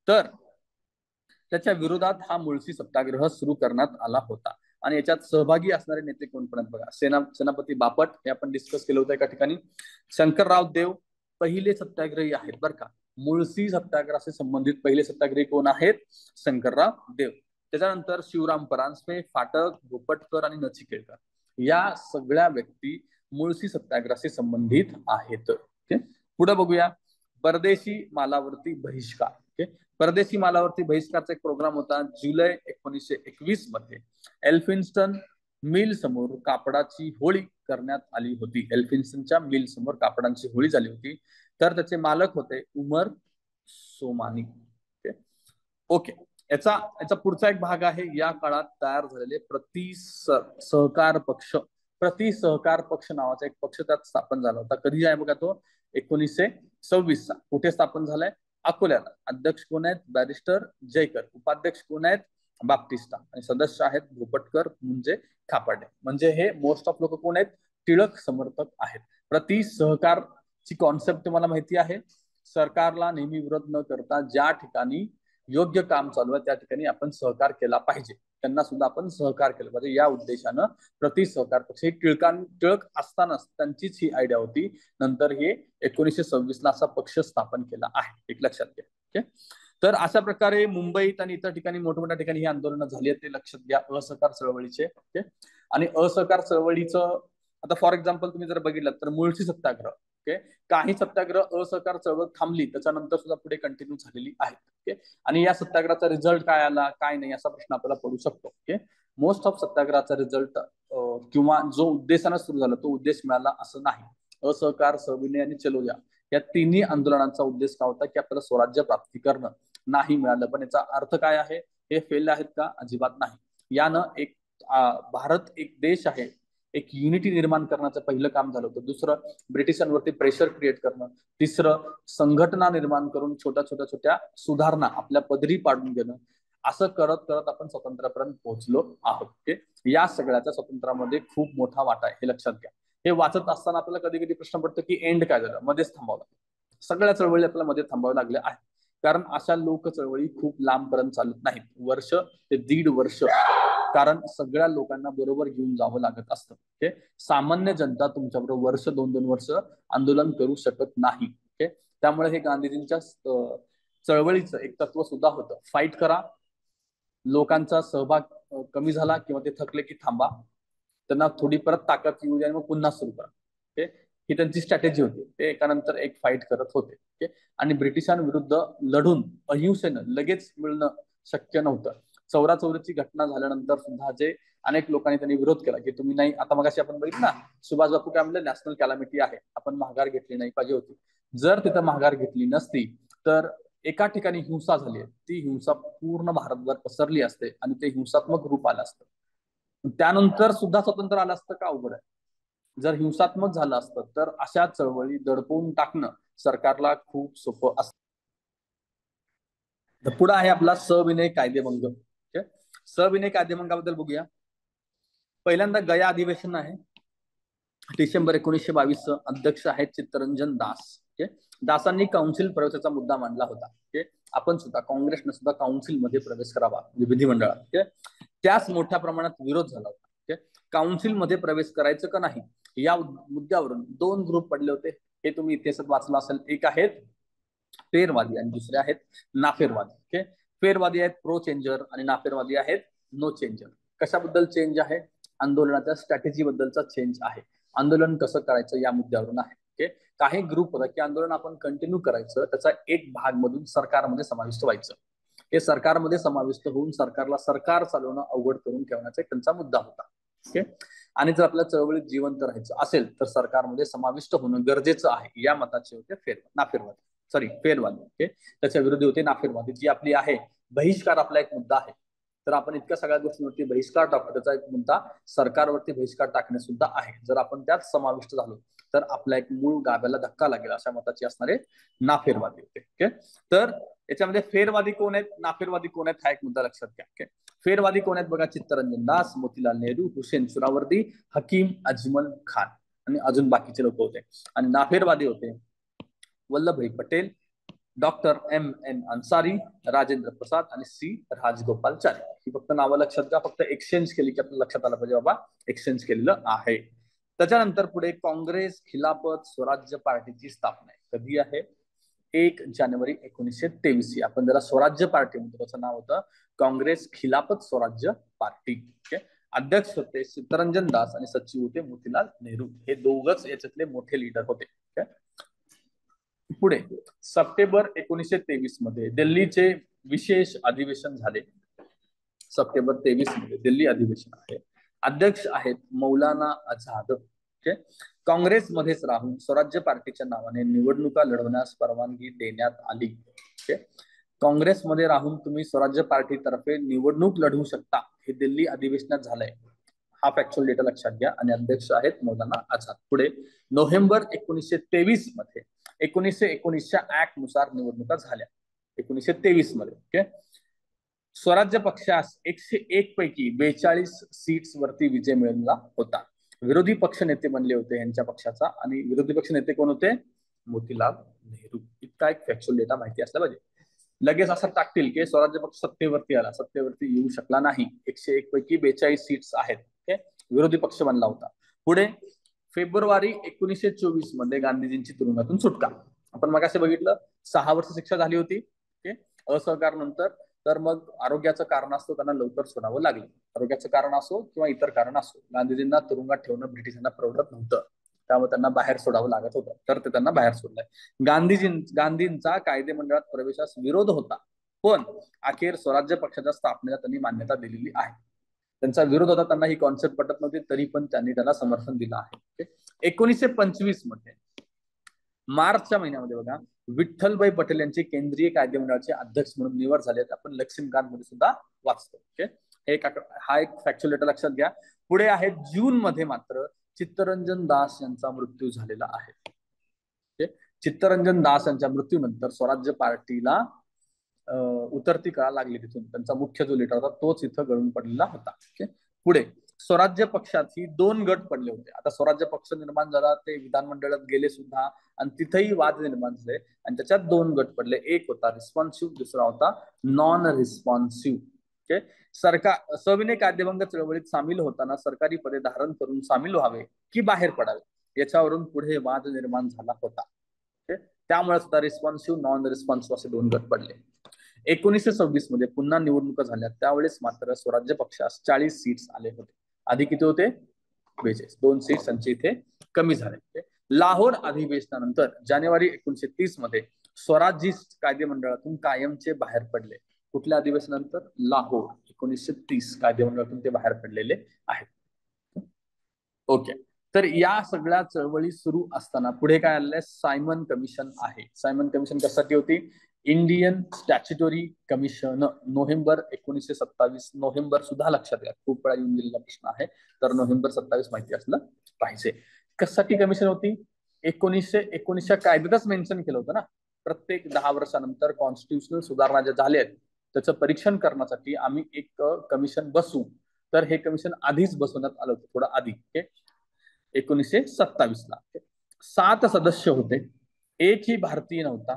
A: तर त्याच्या विरोधात हा मुळशी सत्याग्रह सुरू करण्यात आला होता. आणि याच्यात सहभागी असणारे नेते कोण पण आहेत बघा? सेनापती बापट, हे आपण डिस्कस केलं होतं एका ठिकाणी. शंकरराव देव पहिले सत्याग्रही आहेत बरं का. मुळशी सत्याग्रहाशी संबंधित पहिले सत्याग्रही कोण आहेत? शंकरराव देव. त्याच्यानंतर शिवराम परांजपे, फाटक, भोपटकर आणि न.ची. केळकर या सगळ्या व्यक्ती मुळशी सत्याग्रहाशी संबंधित आहेत. ओके, पुढे बघूया. परदेशी मालावरती बहिष्कार. ओके, परदेशी मालावरती बहिष्कारचा एक प्रोग्राम होता जुलै 1921 मध्ये. एल्फिन्स्टन मिल समोर कापडाची होळी करण्यात आली होती. एल्फिन्स्टनच्या मिल समोर कापडांची होळी झाली होती. तर त्याचे मालक होते उमर सोमानी. ओके, याचा याचा पुढचा एक भाग आहे या काळात तयार झालेले सहकार पक्ष. सहकार पक्ष नावाचा एक पक्ष त्यात स्थापन झाला होता. कधी आहे बघा तो? 1926 चा. कुठे स्थापन झालाय? अकोल्याला. अध्यक्ष कोण आहेत? बॅरिस्टर जयकर. उपाध्यक्ष कोण आहेत? बाप्टिस्टा. आणि सदस्य आहेत भोपटकर म्हणजे खापर्डे. म्हणजे हे मोस्ट ऑफ लोक कोण आहेत? टिळक समर्थक आहेत. सहकारची कॉन्सेप्ट तुम्हाला माहिती आहे. सरकारला नेहमी विरोध न करता ज्या ठिकाणी योग्य काम चालू आहे त्या ठिकाणी आपण सहकार केला पाहिजे. त्यांना सुद्धा आपण सहकार केलं पाहिजे या उद्देशानं सहकार पक्ष हे टिळक असतानाच त्यांचीच ही आयडिया होती. नंतर हे 1926 ला असा पक्ष स्थापन केला आहे. एक लक्षात घ्या. ओके, तर अशा प्रकारे मुंबईत आणि इतर ठिकाणी मोठमोठ्या ठिकाणी ही आंदोलनं झाली आहेत. ते लक्षात घ्या असहकार चळवळीचे. ओके, आणि असहकार चळवळीचं आता फॉर एक्झाम्पल तुम्ही जर बघितलं तर मुळशी सत्याग्रह. ओके, काही सत्याग्रह असहकार चळवळ थांबली त्याच्यानंतर सुद्धा पुढे कंटिन्यू झालेली आहेत. ओके, आणि या सत्याग्रहाचा रिझल्ट काय आला काय नाही असा प्रश्न आपल्याला पडू शकतो. ओके, मोस्ट ऑफ सत्याग्रहाचा रिझल्ट किंवा जो उद्देशानं सुरू झाला तो उद्देश मिळाला असं नाही. असहकार, सविनय आणि चलो या तिन्ही आंदोलनांचा उद्देश काय होता की आपल्याला स्वराज्य प्राप्ती करणं. नाही मिळालं. पण याचा अर्थ काय आहे? हे फेल आहेत का? अजिबात नाही. यानं एक भारत एक देश आहे, एक युनिटी निर्माण करण्याचं पहिलं काम झालं होतं. दुसरं ब्रिटिशांवरती प्रेशर क्रिएट करणं. तिसरं संघटना निर्माण करून छोट्या सुधारणा आपल्या पदरी पाडून घेणं. असं करत करत आपण स्वातंत्र्यापर्यंत पोहोचलो आहोत. या सगळ्याच्या स्वातंत्र्यामध्ये खूप मोठा वाटा आहे हे लक्षात घ्या. हे वाचत असताना आपल्याला कधी कधी प्रश्न पडतो की एंड काय झालं? मध्येच थांबावं लागलं. सगळ्या चळवळी आपल्याला मध्ये थांबाव्या लागल्या आहेत. कारण अशा लोक चळवळी खूप लांबपर्यंत चालत नाहीत. वर्ष ते 1.5 वर्ष. कारण सगळ्या लोकांना बरोबर घेऊन जावं लागत असतं. ओके, सामान्य जनता तुमच्याबरोबर वर्ष 2-2 वर्ष आंदोलन करू शकत नाही. ओके, त्यामुळे हे गांधीजींच्या चळवळीचं एक तत्व सुद्धा होतं. फाईट करा. लोकांचा सहभाग कमी झाला किंवा ते थकले की थांबा. त्यांना थोडी परत ताकद येऊ द्या आणि मग पुन्हा सुरू करा. ओके, ही त्यांची स्ट्रॅटेजी होती. ते एकानंतर एक फाईट करत होते. ओके, आणि ब्रिटिशांविरुद्ध लढून अहिंसेनं लगेच मिळणं शक्य नव्हतं. चौराचौरीची घटना झाल्यानंतर सुद्धा जे अनेक लोकांनी त्यांनी विरोध केला की तुम्ही नाही. आता मगाशी आपण बघितलं ना सुभाष बापू काय म्हणले? नॅशनल कॅलॅमिटी आहे, आपण माघार घेतली नाही पाहिजे होती. जर तिथं माघार घेतली नसती तर एका ठिकाणी हिंसा झाली आहे ती हिंसा पूर्ण भारतभर पसरली असते आणि ते हिंसात्मक रूप आलं असतं. त्यानंतर सुद्धा स्वतंत्र आलं असतं का? अवघड आहे. जर हिंसात्मक झालं असतं तर अशा चळवळी दडपवून टाकणं सरकारला खूप सोपं असतं. पुढे आहे आपला सविनय कायदेभंग. सविनय कायदेभंगाबद्दल बघूया. पहिल्यांदा गया अधिवेशन आहे डिसेंबर 1922. अध्यक्ष आहेत चित्तरंजन दास. दासांनी काउन्सिल प्रवेशाचा मुद्दा मांडला होता. आपण सुद्धा काँग्रेसने सुद्धा काउन्सिल मध्ये प्रवेश करावा विधिमंडळात. त्यास मोठ्या प्रमाणात विरोध झाला होता. काउन्सिल मध्ये प्रवेश करायचं का नाही या मुद्द्यावरून 2 ग्रुप पडले होते. हे तुम्ही इतिहासात वाचलं असेल. एक आहेत फेरवादी आणि दुसरे आहेत नाफेरवादी. फेरवादी आहेत प्रो चेंजर आणि नाफेरवादी आहेत नो चेंजर. कशाबद्दल चेंज आहे? आंदोलनाच्या स्ट्रॅटेजी बद्दलचा चेंज आहे. आंदोलन कसं करायचं या मुद्द्यावरून आहे. काही ग्रुप होता की आंदोलन आपण कंटिन्यू करायचं, त्याचा एक भाग मधून सरकारमध्ये समाविष्ट व्हायचं. हे सरकारमध्ये समाविष्ट होऊन सरकारला सरकार चालवणं अवघड करून ठेवण्याचा एक त्यांचा मुद्दा होता. आणि जर आपल्या चळवळीत जिवंत राहायचं असेल तर सरकारमध्ये समाविष्ट होणं गरजेचं आहे या मताचे होते फेरवादी. त्याच्या विरोधी होते नाफेरवादी. जी आपली आहे बहिष्कार आपला एक मुद्दा आहे. तर आपण इतक्या सगळ्या गोष्टींवरती बहिष्कार टाकतो. त्याचा एक मुद्दा सरकारवरती बहिष्कार टाकणे सुद्धा आहे. जर आपण त्यात समाविष्ट झालो तर आपल्या एक मूळ गाभ्याला धक्का लागेल अशा मताचे असणारे नाफेरवादी होते. तर याच्यामध्ये फेरवादी कोण आहेत, नाफेरवादी कोण आहेत हा एक मुद्दा लक्षात घ्या. फेरवादी कोण आहेत बघा? चित्तरंजन दास, मोतीलाल नेहरू, हुसेन सुरावर्दी, हकीम अजमल खान आणि अजून बाकीचे लोक होते. आणि नाफेरवादी होते वल्लभभाई पटेल, डॉक्टर M.N. अन्सारी, राजेंद्र प्रसाद आणि C. राजगोपालचारी. ही फक्त नावं लक्षात घ्या. फक्त एक्सचेंज केली की आपल्याला लक्षात आलं पाहिजे बाबा एक्सचेंज केलेलं आहे. त्याच्यानंतर पुढे काँग्रेस खिलाफत स्वराज्य पार्टीची स्थापना आहे. कधी आहे? 1 जानेवारी 1923. आपण ज्याला स्वराज्य पार्टी म्हणतो त्याचं नाव होतं काँग्रेस खिलाफत स्वराज्य पार्टी. अध्यक्ष होते चित्तरंजन दास आणि सचिव होते मोतीलाल नेहरू. हे दोघच याच्यातले मोठे लीडर होते. पुढे सप्टेंबर 1923 मध्ये दिल्लीचे विशेष अधिवेशन झाले. सप्टेंबर 23 मध्ये दिल्ली अधिवेशन आहे. अध्यक्ष आहेत मौलाना आझाद. काँग्रेसमध्येच राहून स्वराज्य पार्टीच्या नावाने निवडणुका लढवण्यास परवानगी देण्यात आली. काँग्रेसमध्ये राहून तुम्ही स्वराज्य पार्टीतर्फे निवडणूक लढवू शकता, हे दिल्ली अधिवेशनात झालंय. हा फॅक्च्युअल डेटा लक्षात घ्या. आणि अध्यक्ष आहेत मौलाना आझाद. पुढे नोव्हेंबर 1923 मध्ये 1919च्या ऍक्ट नुसार निवडणुका झाल्या. 1923 मध्ये स्वराज्य पक्षास 101 पैकी 42 सीट्स वरती विजय मिळवला होता. विरोधी पक्ष नेते बनले होते यांच्या पक्षाचा. आणि विरोधी पक्ष नेते कोण होते? मोतीलाल नेहरू. इतका एक फॅक्च्युअल डेटा माहिती असला पाहिजे. लगेच असं टाकतील की स्वराज्य पक्ष सत्तेवरती आला, सत्तेवरती येऊ शकला नाही. 101 पैकी 42 सीट्स आहेत. विरोधी पक्ष बनला होता. पुढे फेब्रुवारी 1924 मध्ये गांधीजींची तुरुंगातून सुटका. आपण मग असे बघितलं 6 वर्ष शिक्षा झाली होती असहकार नंतर. तर मग आरोग्याचं कारण असतो त्यांना लवकर सोडावं लागलं. आरोग्याचं कारण असो किंवा इतर कारण असो, गांधीजींना तुरुंगात ठेवणं ब्रिटिशांना परवडत नव्हतं. त्यामुळे त्यांना बाहेर सोडावं लागत होतं. तर ते त्यांना बाहेर सोडलंय. गांधींचा कायदेमंडळात प्रवेशास विरोध होता, पण अखेर स्वराज्य पक्षाच्या स्थापनेला त्यांनी मान्यता दिलेली आहे. त्यांचा विरोध होता, त्यांना ही कॉन्सेप्ट पटत नव्हती, तरी पण त्यांनी त्याला समर्थन दिलं आहे. 1925 मध्ये मार्चच्या महिन्यामध्ये बघा विठ्ठलभाई पटेल यांचे केंद्रीय कायदेमंडळाचे अध्यक्ष म्हणून निवड झाले. आपण लक्ष्मीकांत मध्ये सुद्धा वाचतो. हा एक फॅक्च्युअल डेटा लक्षात घ्या. पुढे आहे जून मध्ये मात्र चित्तरंजन दास यांचा मृत्यू झालेला आहे. चित्तरंजन दास यांच्या मृत्यूनंतर स्वराज्य पार्टीला उतरती कळा लागली. तिथून त्यांचा मुख्य जो लीडर होता तोच इथं गळून पडलेला होता. पुढे स्वराज्य पक्षात ही 2 गट पडले होते. आता स्वराज्य पक्ष निर्माण झाला, ते विधानमंडळात गेले सुद्धा आणि तिथेही वाद निर्माण झाले. आणि त्याच्यात 2 गट पडले. एक होता रिस्पॉन्सिव्ह, दुसरा होता नॉन रिस्पॉन्सिव्ह. सरकार सविनय कायदेभंग चळवळीत सामील होताना सरकारी पदे धारण करून सामील व्हावे की बाहेर पडावे याच्यावरून पुढे वाद निर्माण झाला होता. त्यामुळे सुद्धा रिस्पॉन्सिव्ह नॉन रिस्पॉन्सिव्ह असे 2 गट पडले. 1926 मध्ये पुन्हा निवडणुका झाल्या. त्यावेळेस मात्र स्वराज्य पक्षास 40 सीट्स आले होते. आधी किती होते? 42. 2 सीट्स त्यांचे इथे कमी झाले. लाहोर अधिवेशनानंतर जानेवारी 1930 मध्ये स्वराज्यिस्ट कायदेमंडळातून कायमचे बाहेर पडले. कुठल्या अधिवेशनानंतर? लाहोर 1930 कायदेमंडळातून ते बाहेर पडलेले आहेत. ओके. तर या सगळ्या चळवळी सुरू असताना पुढे काय आलंय? सायमन कमिशन आहे. सायमन कमिशन कशासाठी होती? Indian statutory commission. November 1927. November सुद्धा लक्षात घ्या, खूप वेळा येऊन गेलेला प्रश्न आहे. तर नोव्हेंबर 27 माहिती असलं पाहिजे. कशासाठी कमिशन होती? 1919च्या कायद्यातच मेन्शन केलं होतं ना, प्रत्येक 10 वर्षानंतर कॉन्स्टिट्युशनल सुधारणा ज्या झाल्या आहेत त्याचं परीक्षण करण्यासाठी आम्ही एक कमिशन बसवू. तर हे कमिशन आधीच बसवण्यात आलं होतं, थोडं आधी. 1927 ला 7 सदस्य होते. एकही भारतीय नव्हता.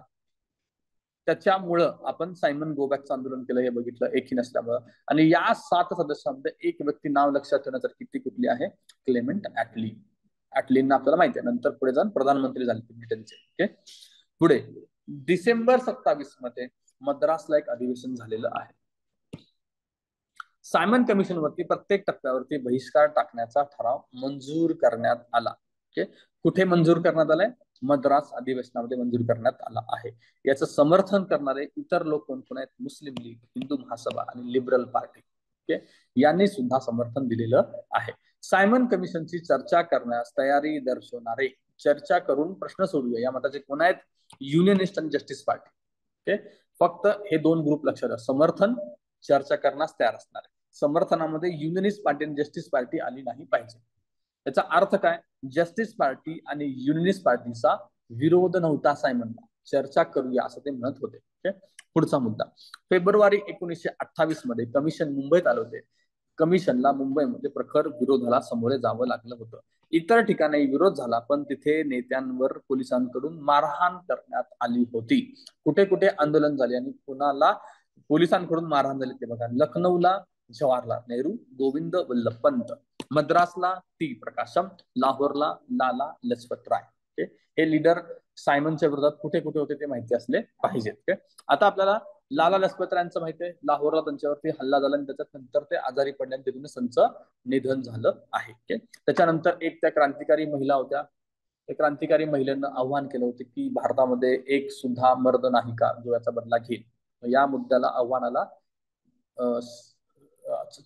A: त्याच्यामुळं आपण सायमन गो बॅकचं आंदोलन केलं, हे बघितलं, एकही नसल्यामुळं. आणि या 7 सदस्यांमध्ये एक व्यक्ती नाव लक्षात ठेवण्यासारखी, ती कुठली आहे? Clement Attlee. ऍटलींना आपल्याला माहिती आहे, नंतर पुढे जाऊन प्रधानमंत्री झाले ब्रिटनचे. पुढे डिसेंबर 27 मध्ये मद्रासला एक अधिवेशन झालेलं आहे. सायमन कमिशन वरती प्रत्येक टप्प्यावरती बहिष्कार टाकण्याचा ठराव मंजूर करण्यात आला. कुठे मंजूर करण्यात आलाय? मद्रास अधिवेशनामध्ये मंजूर करण्यात आला आहे. याचं समर्थन करणारे इतर लोक कोण कोण आहेत? मुस्लिम लीग, हिंदू महासभा आणि लिबरल पार्टी यांनी सुद्धा समर्थन दिलेलं आहे. सायमन कमिशनची चर्चा करण्यास तयारी दर्शवणारे, चर्चा करून प्रश्न सोडूया या मताचे कोण आहेत? युनियनिस्ट आणि जस्टिस पार्टी. फक्त हे 2 ग्रुप लक्षात द्या. समर्थन, चर्चा करण्यास तयार असणार आहे. समर्थनामध्ये युनियनिस्ट पार्टी आणि जस्टिस पार्टी आली नाही पाहिजे. याचा अर्थ काय? जस्टिस पार्टी आणि युनियनिस्ट पार्टीचा विरोध नव्हता सायमनला, चर्चा करूया असं ते म्हणत होते. पुढचा मुद्दा, फेब्रुवारी 1928 मध्ये कमिशन मुंबईत आले होते. कमिशनला मुंबईमध्ये प्रखर विरोधाला सामोरे जावं लागलं होतं. इतर ठिकाणी विरोध झाला, पण तिथे नेत्यांवर पोलिसांकडून मारहाण करण्यात आली होती. कुठे कुठे आंदोलन झाले आणि कुणाला पोलिसांकडून मारहाण झाली ते बघा. लखनौला जवाहरलाल नेहरू, गोविंद वल्लभ पंत. मद्रासला टी प्रकाशम, लाहोरला लाला लजपत राय. हे लीडर सायमनच्या विरोधात कुठे कुठे होते ते माहिती असले पाहिजेत. आता आपल्याला लाला लजपत रायांचं माहिती आहे, लाहोरला त्यांच्यावरती हल्ला झाला आणि त्याच्यानंतर ते आजारी पडल्याने तिथून त्यांचं निधन झालं आहे. त्याच्यानंतर एक त्या क्रांतिकारी महिला होत्या, त्या क्रांतिकारी महिलेनं आव्हान केलं होतं की भारतामध्ये एक सुद्धा मर्द नाही का जो याचा बदला घेईल. या मुद्द्याला आव्हानाला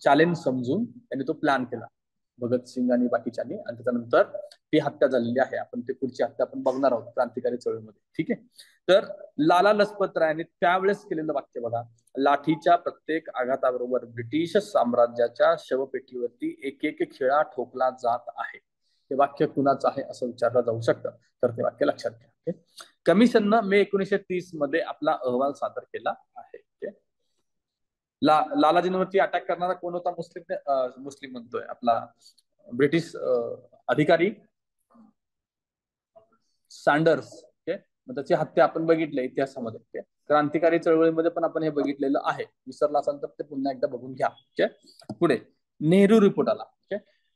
A: चॅलेंज समजून त्यांनी तो प्लॅन केला, भगतसिंग आणि बाकीच्यांनी, आणि त्याच्यानंतर ती हत्या झालेली आहे. आपण ते पुढची हत्या आपण बघणार आहोत क्रांतिकारी चळवळीमध्ये. ठीक आहे. तर लाला लजपत रायांनी त्यावेळेस केलेलं वाक्य बघा, लाठीच्या प्रत्येक आघाताबरोबर ब्रिटिश साम्राज्याच्या शवपेटीवरती एक एक खिळा ठोकला जात आहे. हे वाक्य कुणाचं आहे असं विचारलं जाऊ शकतं, तर ते वाक्य लक्षात घ्या. कमिशननं मे 1930 मध्ये आपला अहवाल सादर केला आहे. लालाजींवरती अटॅक करणारा कोण होता? मुस्लिम म्हणतोय आपला ब्रिटिश अधिकारी सँडर्स. मग त्याची हत्या आपण बघितली इतिहासामध्ये. क्रांतिकारी चळवळीमध्ये पण आपण हे बघितलेलं आहे, विसरला असाल तर ते पुन्हा एकदा बघून घ्या. पुढे नेहरू रिपोर्ट आला.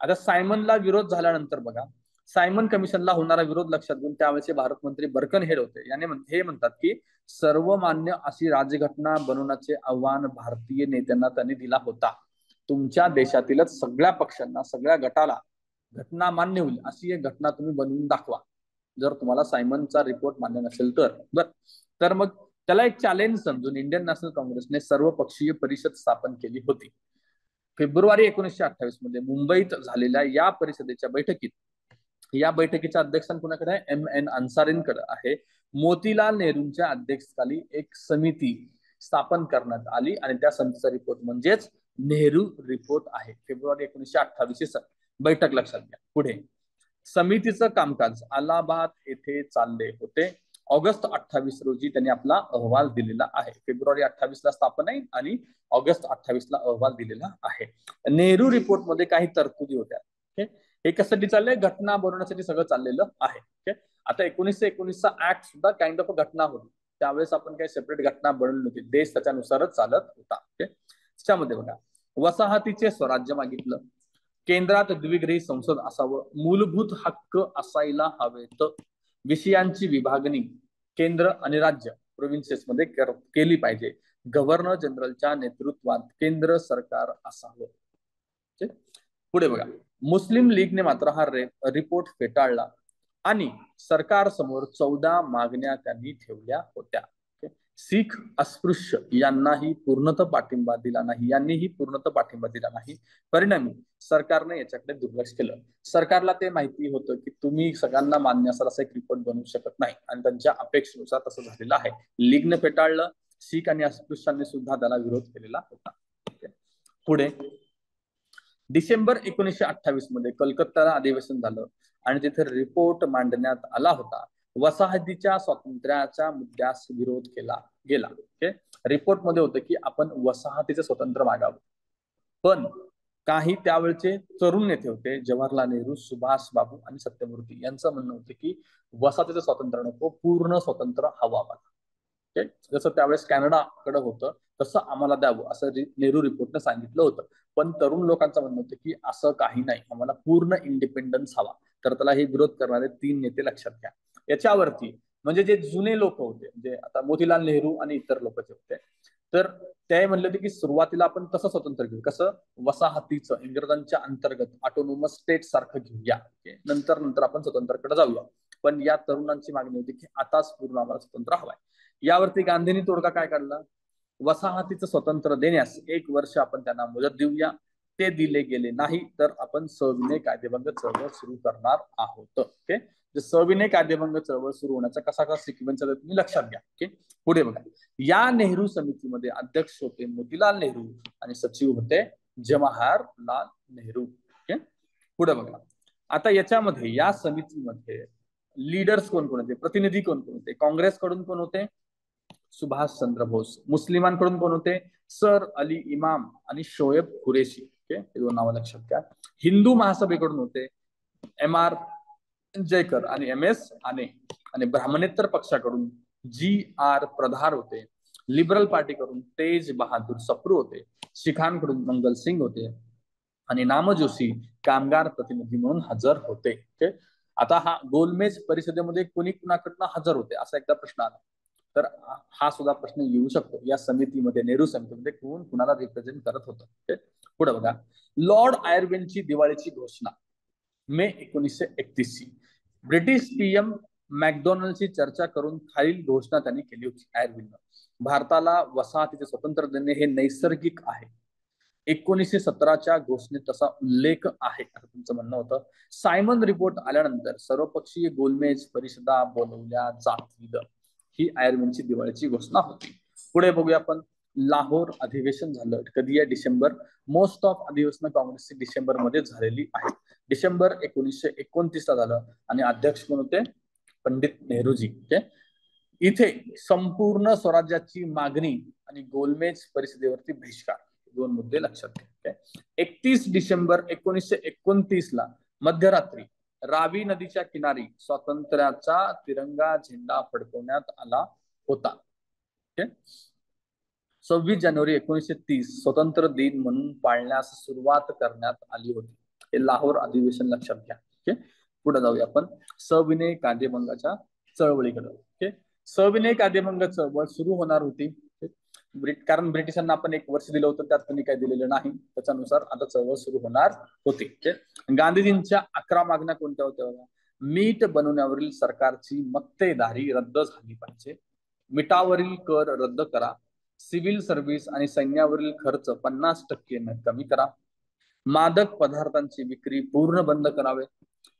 A: आता सायमनला विरोध झाल्यानंतर बघा, सायमन कमिशनला होणारा विरोध लक्षात घेऊन त्यावेळेचे भारत मंत्री बर्कनहेड होते. याने हे म्हणतात की सर्वमान्य अशी राजघटना बनवण्याचे आव्हान भारतीय नेत्यांना त्यांनी दिला होता. तुमच्या देशातीलच सगळ्या पक्षांना, सगळ्या गटाला घटना मान्य होईल अशी एक घटना तुम्ही बनवून दाखवा, जर तुम्हाला सायमनचा रिपोर्ट मान्य नसेल तर मग त्याला एक चॅलेंज समजून इंडियन नॅशनल काँग्रेसने सर्वपक्षीय परिषद स्थापन केली होती. फेब्रुवारी 1928 मध्ये मुंबईत झालेल्या या परिषदेच्या बैठकीत, या बैठकीच्या अध्यक्षांना कुणाकडे आहे? M.N. अन्सारींकडे आहे. मोतीलाल नेहरूंच्या अध्यक्षतेखाली एक समिती स्थापन करण्यात आली आणि त्या समितीचा रिपोर्ट म्हणजेच नेहरू रिपोर्ट आहे. फेब्रुवारी 1928 बैठक लक्षात घ्या. पुढे समितीचं कामकाज अलाहाबाद येथे चालले होते. ऑगस्ट 28 रोजी त्यांनी आपला अहवाल दिलेला आहे. फेब्रुवारी 28 ला स्थापन आहे आणि ऑगस्ट 28 ला अहवाल दिलेला आहे. नेहरू रिपोर्ट मध्ये काही तरतुदी होत्या. हे कशासाठी चाललंय? घटना बनवण्यासाठी सगळं चाललेलं आहे. आता 1919चा ऍक्ट सुद्धा काइंड ऑफ घटना होती. त्यावेळेस आपण काही सेपरेट घटना बनवली नव्हती, देश त्याच्यानुसारच चालत होता. त्याच्यामध्ये बघा, वसाहतीचे स्वराज्य मागितलं, केंद्रात द्विगृही संसद असावं, मूलभूत हक्क असायला हवेत, विषयांची विभागणी केंद्र आणि राज्य प्रोव्हिन्सेस मध्ये केली पाहिजे, गव्हर्नर जनरलच्या नेतृत्वात केंद्र सरकार असावं. पुढे बघा, मुस्लिम लीगने मात्र हा रिपोर्ट फेटाळला आणि सरकार समोर 14 मागण्या त्यांनी ठेवल्या होत्या. शीख अस्पृश्य यांनीही पूर्णतः पाठिंबा दिला नाही. परिणामी सरकारने याच्याकडे दुर्लक्ष केलं. सरकारला ते माहिती होतं की तुम्ही सगळ्यांना मान्य असाल असा एक रिपोर्ट बनवू शकत नाही आणि त्यांच्या अपेक्षेनुसार तसं झालेलं आहे. लीगने फेटाळलं, शीख आणि अस्पृश्यांनी सुद्धा त्याला विरोध केलेला होता. पुढे डिसेंबर 1928 मध्ये कलकत्त्याला अधिवेशन झालं आणि तिथे रिपोर्ट मांडण्यात आला होता. वसाहतीच्या स्वातंत्र्याच्या मुद्द्यास विरोध केला गेला. रिपोर्ट मध्ये होतं की आपण वसाहतीचं स्वतंत्र मागावं, पण काही त्यावेळचे तरुण नेते होते, जवाहरलाल नेहरू, सुभाष बाबू आणि सत्यमूर्ती, यांचं म्हणणं होतं की वसाहतीचं स्वातंत्र्य नको, पूर्ण स्वतंत्र हवं आम्हाला. जसं त्यावेळेस कॅनडाकडे होतं तसं आम्हाला द्यावं असं नेहरू रिपोर्टनं सांगितलं होतं. पण तरुण लोकांचं म्हणणं होतं की असं काही नाही, आम्हाला पूर्ण इंडिपेंडन्स हवा. तर त्याला हे विरोध करणारे 3 नेते लक्षात घ्या. याच्यावरती म्हणजे जे जुने लोक होते, म्हणजे आता मोतीलाल नेहरू आणि इतर लोक जे होते, तर ते म्हणले होते की सुरुवातीला आपण तसं स्वतंत्र घेऊ, कसं वसाहतीचं इंग्रजांच्या अंतर्गत ऑटोनॉमस स्टेट सारखं घेऊया, नंतर आपण स्वतंत्रकडे जाऊया. पण या तरुणांची मागणी होती की आताच पूर्ण आम्हाला स्वतंत्र हवाय. यावरती गांधींनी तोडगा काय काढला? वसाहतीचं स्वतंत्र देण्यास 1 वर्ष आपण त्यांना मुदत देऊया. ते दिले गेले नाही तर आपण सविनय कायदेभंग चळवळ सुरू करणार आहोत. सविनय कायदेभंग चळवळ सुरू होण्याचा कसा सिक्वेन्स तुम्ही लक्षात घ्या. पुढे बघा, या नेहरू समितीमध्ये अध्यक्ष होते मोतीलाल नेहरू आणि सचिव होते जवाहरलाल नेहरू. पुढे बघा, आता याच्यामध्ये या समितीमध्ये लीडर्स कोण कोण होते, प्रतिनिधी कोण कोण होते? काँग्रेसकडून कोण होते? सुभाषचंद्र बोस. मुस्लिमांकडून कोण होते? सर अली इमाम आणि शोएब कुरेशी. हे 2 नावं लक्षात घ्या. हिंदू महासभेकडून होते M.R. जयकर आणि M.S. आने. आणि ब्राह्मणेतर पक्षाकडून G.R. प्रधार होते. लिबरल पार्टीकडून तेज बहादूर सप्रू होते. शिखांकडून मंगल सिंग होते आणि नामजोशी कामगार प्रतिनिधी म्हणून हजर होते. आता हा गोलमेज परिषदेमध्ये कोणी कुणाकडनं हजर होते असा एकदा प्रश्न आला, तर हा सुद्धा प्रश्न येऊ शकतो. या समितीमध्ये, नेहरू समितीमध्ये कोण कुणाला रिप्रेझेंट करत होतं. पुढे बघा, लॉर्ड आयर्विनची दिवाळीची घोषणा मे 1931 ची. ब्रिटिश पीएम मॅकडोनल्डची चर्चा करून खालील घोषणा त्यांनी केली होती आयर्विननं. भारताला वसाहतीचे स्वतंत्र देणे हे नैसर्गिक आहे. 1917च्या घोषणेत तसा उल्लेख आहे असं तुमचं म्हणणं होतं. सायमन रिपोर्ट आल्यानंतर सर्वपक्षीय गोलमेज परिषदा बोलवल्या जातील, ही आयर्विनची दिवाळीची घोषणा होती. पुढे बघूया आपण, लाहोर अधिवेशन झालं कधी आहे? डिसेंबर. मोस्ट ऑफ अधिवेशन काँग्रेसची डिसेंबर मध्ये झालेली आहे. डिसेंबर 1929 ला झालं आणि अध्यक्ष कोण होते? पंडित नेहरूजी. इथे संपूर्ण स्वराज्याची मागणी आणि गोलमेज परिषदेवरती बहिष्कार, दोन मुद्दे लक्षात घ्या. 31 डिसेंबर 1929 ला मध्यरात्री रावी नदीच्या किनारी स्वातंत्र्याचा तिरंगा झेंडा फडकवण्यात आला होता. 26 जानेवारी 1930 स्वतंत्र दिन म्हणून पाळण्यास सुरुवात करण्यात आली होती. हे लाहोर अधिवेशन लक्षात घ्या. पुढे जाऊया आपण सविनय कायदेभंगाच्या चळवळीकडे. सविनय कायदेभंग चळवळ सुरू होणार होती, कारण ब्रिटिशांना आपण 1 वर्ष दिलं होतं, त्यात त्यांनी काय दिलेलं नाही, त्याच्यानुसार आता चळवळ सुरू होणार होती. गांधीजींच्या 11 मागण्या कोणत्या होत्या? मीठ बनवण्यावरील सरकारची मक्तेदारी रद्द झाली पाहिजे, मिठावरील कर रद्द करा, सिव्हिल सर्व्हिस आणि सैन्यावरील खर्च 50% कमी करा, मादक पदार्थांची विक्री पूर्ण बंद करावे,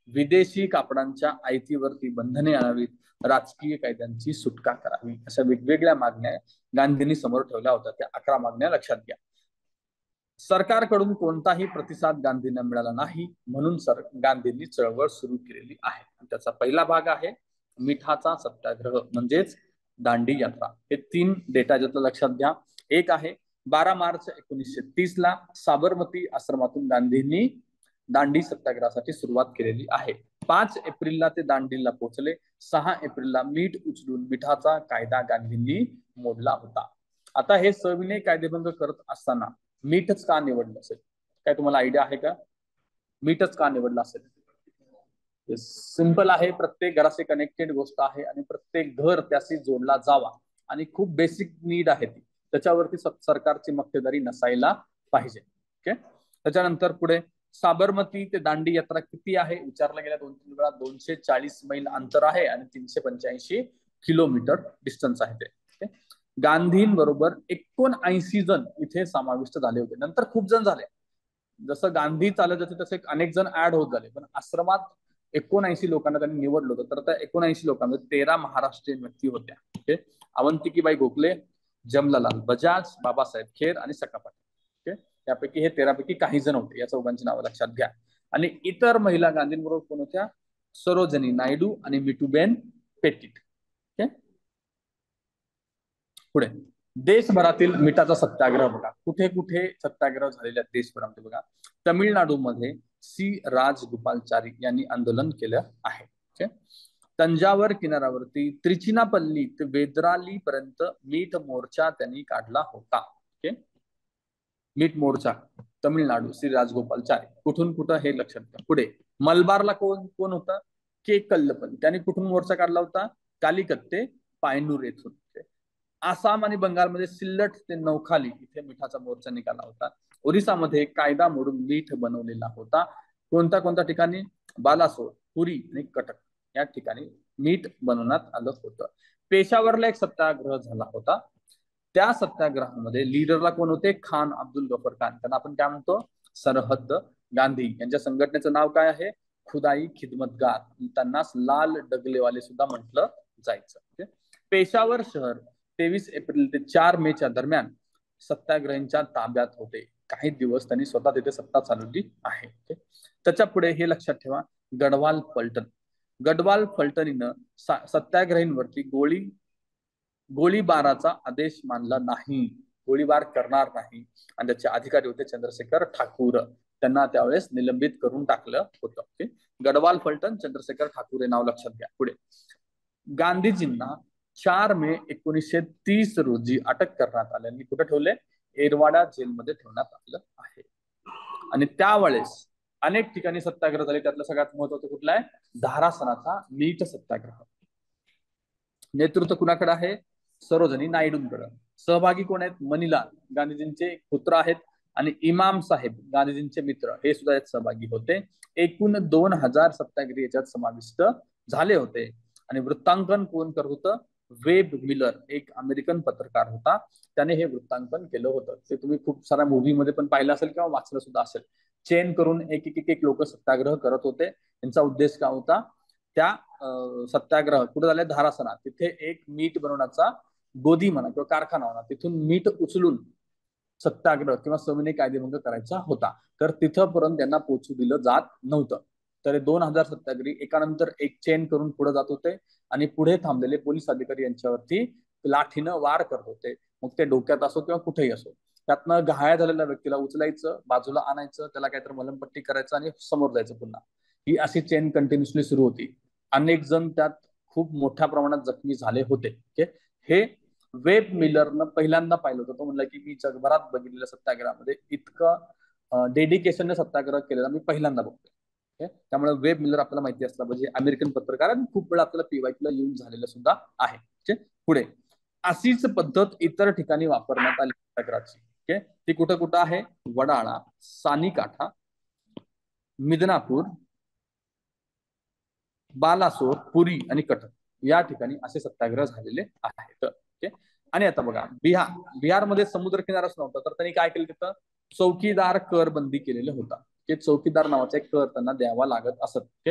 A: विदेशी कापडांच्या आयातीवरती बंधने आणावीत, राजकीय कायद्यांची सुटका करावी. अशा वेगवेगळ्या मागण्या गांधींनी समोर ठेवल्या होत्या. त्या 11 मागण्या लक्षात घ्या. सरकारकडून कोणताही प्रतिसाद गांधींना मिळाला नाही, म्हणून गांधींनी चळवळ सुरू केलेली आहे. त्याचा पहिला भाग आहे मिठाचा सत्याग्रह म्हणजेच दांडी यात्रा. हे 3 डेटा ज्याचं लक्षात घ्या. एक आहे 12 मार्च 1930 ला साबरमती आश्रमातून गांधींनी दांडी सत्याग्रहासाठी सुरुवात केलेली आहे. 5 एप्रिलला ते दांडीला पोहोचले. 6 एप्रिलला मीठ उचलून मिठाचा कायदा गांधींनी मोडला होता. आता हे सविनय कायदेभंग करत असताना मीठच का निवडलं असेल? काय तुम्हाला आयडिया आहे का? मीठच का निवडलं असेल? सिंपल आहे, प्रत्येक घराशी कनेक्टेड गोष्ट आहे आणि प्रत्येक घर त्याशी जोडला जावा आणि खूप बेसिक नीड आहे ती, त्याच्यावरती सरकारची मक्तेदारी नसायला पाहिजे. ओके. त्याच्यानंतर पुढे साबरमती ते दांडी यात्रा किती आहे विचारला गेला 2-3 वेळा. 240 मैल अंतर आहे आणि 385 किलोमीटर डिस्टन्स आहे ते. गांधींबरोबर 79 जण इथे समाविष्ट झाले होते. नंतर खूप जण झाले, जसं गांधी चालत जाते तसे अनेक जण ऍड होत झाले, पण आश्रमात 79 लोकांना त्यांनी निवडलं होतं. तर त्या 79 लोकांमध्ये 13 महाराष्ट्रीयन व्यक्ती होत्या. ओके. अवंतिकीबाई गोखले, जमलालाल बजाज, बाबासाहेब खेर आणि सखा पाटील. ओके. त्यापैकी हे 13 पैकी काही जण होते. या चौघांची नावं लक्षात घ्या. आणि इतर महिला गांधींबरोबर कोण होत्या? सरोजनी नायडू आणि मिठूबेन पेटीट. ओके. पुढे देशभरातील मिठाचा सत्याग्रह बघा. कुठे कुठे सत्याग्रह झालेले आहेत देशभरामध्ये बघा. तमिळनाडूमध्ये सी राजगोपालचारी यांनी आंदोलन केलं आहे. तंजावर किनाऱ्यावरती त्रिचिनापल्ली ते वेदराली पर्यंत मीठ मोर्चा त्यांनी काढला होता. मीठ मोर्चा तमिळनाडू, श्री राजगोपालचारी. कुठून कुठं हे लक्षात घ्या. पुढे मलबारला कोण होता? के कल्लपन. त्यांनी कुठून मोर्चा काढला होता? कालिकत्ते पायनूर येथून. आसाम आणि बंगालमध्ये सिल्लट ते नौखाली इथे मिठाचा मोर्चा निघाला होता. ओरिसामध्ये कायदा मोडून मीठ बनवलेला होता. कोणत्या ठिकाणी? बालासोर, पुरी आणि कटक या ठिकाणी मीठ बनवण्यात आलं होतं. पेशावरला एक सत्याग्रह झाला होता. त्या सत्याग्रहामध्ये लीडरला कोण होते? खान अब्दुल गफर खान. त्यांना आपण काय म्हणतो? सरहद्द गांधी. यांच्या संघटनेचं नाव काय आहे? खुदाई खिदमतगार. त्यांनाच लाल डगलेवाले सुद्धा म्हटलं जायचं. पेशावर शहर 23 एप्रिल ते 4 मेच्या दरम्यान सत्याग्रहींच्या ताब्यात होते. काही दिवस त्यांनी स्वतः तिथे सत्ता चालवली आहे. त्याच्या पुढे हे लक्षात ठेवा, गढवाल फलटण. गढवाल फलटणीनं सत्याग्रहींवरती गोळीबाराचा आदेश मानला नाही, गोळीबार करणार नाही. आणि त्याचे अधिकारी होते चंद्रशेखर ठाकूर. त्यांना त्यावेळेस निलंबित करून टाकलं होतं. गढवाल फलटण, चंद्रशेखर ठाकूर हे नाव लक्षात घ्या. पुढे गांधीजींना 4 मे 1930 रोजी अटक करण्यात आल्याने कुठे ठेवले? एरवाडा जेलमध्ये ठेवण्यात आलं आहे. आणि त्यावेळेस अनेक ठिकाणी सत्याग्रह झाले. त्यातलं सगळ्यात महत्वाचं कुठलं आहे? धारासनाचा मीठ सत्याग्रह. नेतृत्व कुणाकडे आहे? सरोजनी नायडूंकडे. सहभागी कोण आहेत? मनीलाल, गांधीजींचे पुत्र आहेत, आणि इमाम साहेब, गांधीजींचे मित्र, हे सुद्धा यात सहभागी होते. एकूण 2000 सत्याग्रही याच्यात समाविष्ट झाले होते. आणि वृत्तांकन कोण करत होतं? वेब मिलर, एक अमेरिकन पत्रकार होता, त्याने हे वृत्तांकन केलं होतं. ते तुम्ही खूप साऱ्या मूव्ही मध्ये पण पाहिलं असेल किंवा वाचलं सुद्धा असेल. चेन करून एक लोक सत्याग्रह करत होते. त्यांचा उद्देश काय होता? त्या सत्याग्रह कुठे झाले? धारासना. तिथे एक मीठ बनवण्याचा गोदी म्हणा किंवा कारखाना म्हणा, तिथून मीठ उचलून सत्याग्रह किंवा सविनय कायदेभंग करायचा होता. तर तिथंपर्यंत त्यांना पोहोचू दिलं जात नव्हतं. तर 2000 सत्याग्रही एकानंतर एक चेन करून पुढे जात होते, आणि पुढे थांबलेले पोलीस अधिकारी यांच्यावरती लाठीनं वार करत होते. मग ते डोक्यात असो किंवा कुठेही असो. त्यातनं घायल झालेल्या व्यक्तीला उचलायचं, बाजूला आणायचं, त्याला काहीतरी मलमपट्टी करायचं आणि समोर जायचं पुन्हा. ही अशी चेन कंटिन्युअसली सुरू होती. अनेक जण त्यात खूप मोठ्या प्रमाणात जखमी झाले होते. हे वेब मिलरनं पहिल्यांदा पाहिलं होतं. तो म्हणला की मी जगभरात बघितलेल्या सत्याग्रहामध्ये इतकं डेडिकेशनने सत्याग्रह केलेला मी पहिल्यांदा बघतोय. त्यामुळे वेब मिलर आपल्याला माहिती असला पाहिजे. अमेरिकन पत्रकार आणि खूप वेळा आपल्याला पीवायला येऊन झालेलं सुद्धा आहे. पुढे अशीच पद्धत इतर ठिकाणी वापरण्यात आली सत्याग्रहाची. ती कुठं कुठं आहे? वडाळा, सानीकाठा, मिदनापूर, बालासोर, पुरी आणि कटक या ठिकाणी असे सत्याग्रह झालेले आहेत. आणि आता बघा, बिहारमध्ये समुद्र किनाराच नव्हता, तर त्यांनी काय केलं? तिथं चौकीदार कर बंदी केलेलं होता. चौकीदार नावाचा एक कर त्यांना द्यावा लागत असत.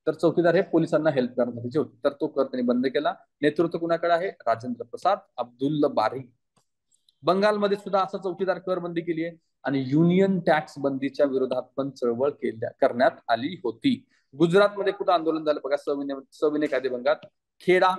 A: तर चौकीदार हे पोलिसांना हेल्प करण्याचे होते. तर तो कर त्यांनी बंद केला. नेतृत्व कुणाकडे आहे? राजेंद्र प्रसाद अब्दुल बारी. बंगालमध्ये सुद्धा असं चौकीदार कर बंदी केली आहे. आणि युनियन टॅक्स बंदीच्या विरोधात पण चळवळ करण्यात आली होती. गुजरातमध्ये कुठं आंदोलन झालं बघा सविनय कायदेभंगात? खेडा,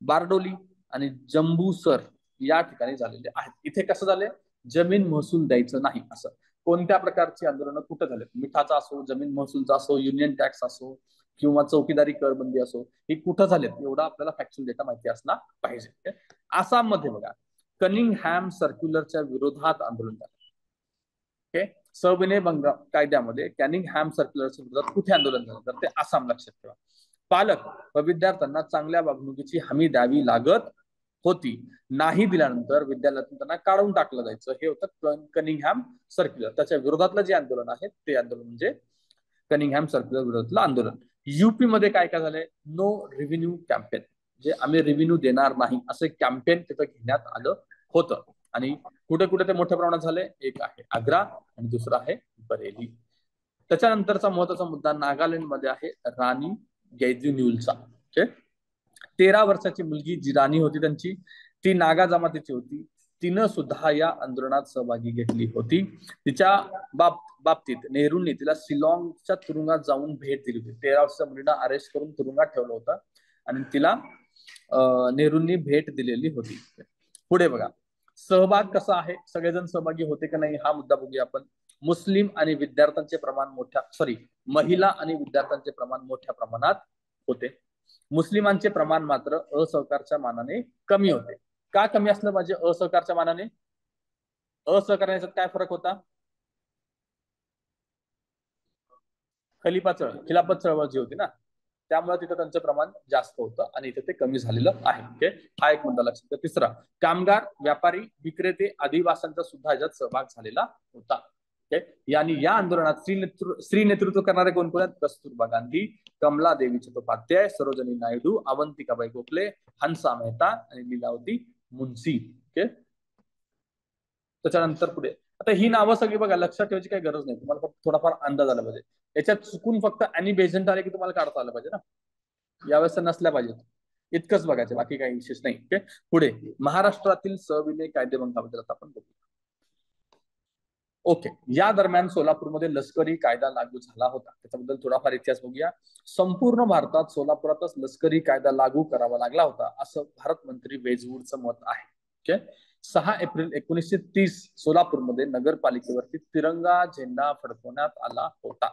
A: बारडोली आणि जंबूसर या ठिकाणी झालेले आहेत. इथे कसं झालंय? जमीन महसूल द्यायचं नाही असं. कोणत्या प्रकारची आंदोलनं कुठं झाले? मिठाचा असो, जमीन महसूलचा असो, युनियन टॅक्स असो, किंवा चौकीदारी करबंदी असो, ही कुठं झालेत एवढा आपल्याला फॅक्च्युअल डेटा माहिती असला पाहिजे. आसाममध्ये बघा, कनिंगहॅम सर्क्युलरच्या विरोधात आंदोलन झालं. सविनय कायद्यामध्ये कनिंगहॅम सर्क्युलरच्या विरोधात कुठे आंदोलन झालं? तर ते आसाम. लक्षात ठेवा. पालक व विद्यार्थ्यांना चांगल्या वागणुकीची हमी द्यावी लागत होती. नाही दिल्यानंतर विद्यालयातून त्यांना काढून टाकलं जायचं. हे होतं कनिंगहॅम सर्क्युलर. त्याच्या विरोधातलं जे आंदोलन आहे ते आंदोलन म्हणजे कनिंगहॅम सर्क्युलर विरोधातलं आंदोलन. युपी मध्ये काय काय झालंय? नो रेव्हेन्यू कॅम्पेन, जे आम्ही रेव्हेन्यू देणार नाही असे कॅम्पेन तिथं घेण्यात आलं होतं. आणि कुठे कुठे ते मोठ्या प्रमाणात झाले? एक आहे आग्रा आणि दुसरा आहे बरेली. त्याच्यानंतरचा महत्वाचा मुद्दा नागालँड मध्ये आहे राणी गैजुन्युलचा. 13 वर्षाची मुलगी जी राणी होती त्यांची, ती नागा जमातीची होती. तिनं सुद्धा या आंदोलनात सहभागी घेतली होती. तिच्या बाबतीत नेहरूंनी तिला शिलॉंगच्या तुरुंगात जाऊन भेट दिली होती. 13 वर्षाच्या मुलीला अरेस्ट करून तुरुंगात ठेवलं होतं आणि तिला नेहरूंनी भेट दिलेली होती. पुढे बघा, सहभाग कसा आहे? सगळेजण सहभागी होते का नाही हा मुद्दा बघूया आपण. मुस्लिम आणि विद्यार्थ्यांचे प्रमाण महिला आणि विद्यार्थ्यांचे प्रमाण मोठ्या प्रमाणात होते. मुस्लिमांचे प्रमाण मात्र असहकारच्या मानाने कमी होते. का कमी असलं पाहिजे असहकारच्या मानाने? असहकार्याचा काय फरक होता? खिलाफत चळवळ जी होती ना, त्यामुळे तिथं त्यांचं प्रमाण जास्त होतं आणि इथे ते कमी झालेलं आहे. हा एक मुद्दा लक्षात घ्या. तिसरा, कामगार, व्यापारी, विक्रेते, आदिवासींचा सुद्धा याच्यात सहभाग झालेला होता. आणि या आंदोलनात स्त्री नेतृत्व करणारे कोण कोण आहेत? कस्तुरबा गांधी, कमलादेवी चट्टोपाध्याय, सरोजिनी नायडू, अवंतिकाबाई गोखले, हंसा मेहता आणि लीलावती मुन्शी. त्याच्यानंतर पुढे आता ही नावं सगळी बघा, लक्षात ठेवायची काही गरज नाही. तुम्हाला फक्त थोडाफार अंदाज आला पाहिजे. याच्यात चुकून फक्त अॅनी बेझंट आले की तुम्हाला काढता आलं पाहिजे ना, यावेळेस नसल्या पाहिजेत. इतकंच बघायचं, बाकी काही विशेष नाही. पुढे महाराष्ट्रातील सविनय कायदेभंगाबद्दल आता आपण बघू. ओके, या दरम्यान सोलापूरमध्ये लष्करी कायदा लागू झाला होता. त्याच्याबद्दल थोडाफार इतिहास बघूया. संपूर्ण भारतात सोलापुरातच लष्करी कायदा लागू करावा लागला होता असं भारत मंत्री वेजवूडचं मत आहे. 6 एप्रिल 1930 सोलापूरमध्ये नगरपालिकेवरती तिरंगा झेंडा फडकवण्यात आला होता.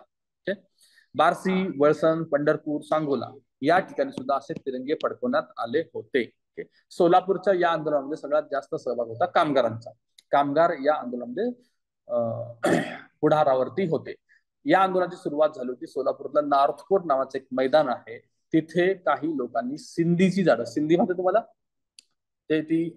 A: बार्शी, वळसंग, पंढरपूर, सांगोला या ठिकाणी सुद्धा असे तिरंगे फडकवण्यात आले होते. सोलापूरच्या या आंदोलनामध्ये सगळ्यात जास्त सहभाग होता कामगारांचा. कामगार या आंदोलनामध्ये पुढारावरती होते. या आंदोलनाची सुरुवात झाली होती सोलापूरला नॉर्थ कोर्ट नावाचं एक मैदान आहे, तिथे काही लोकांनी सिंधीची झाडं, सिंधी माहिती तुम्हाला? ते ती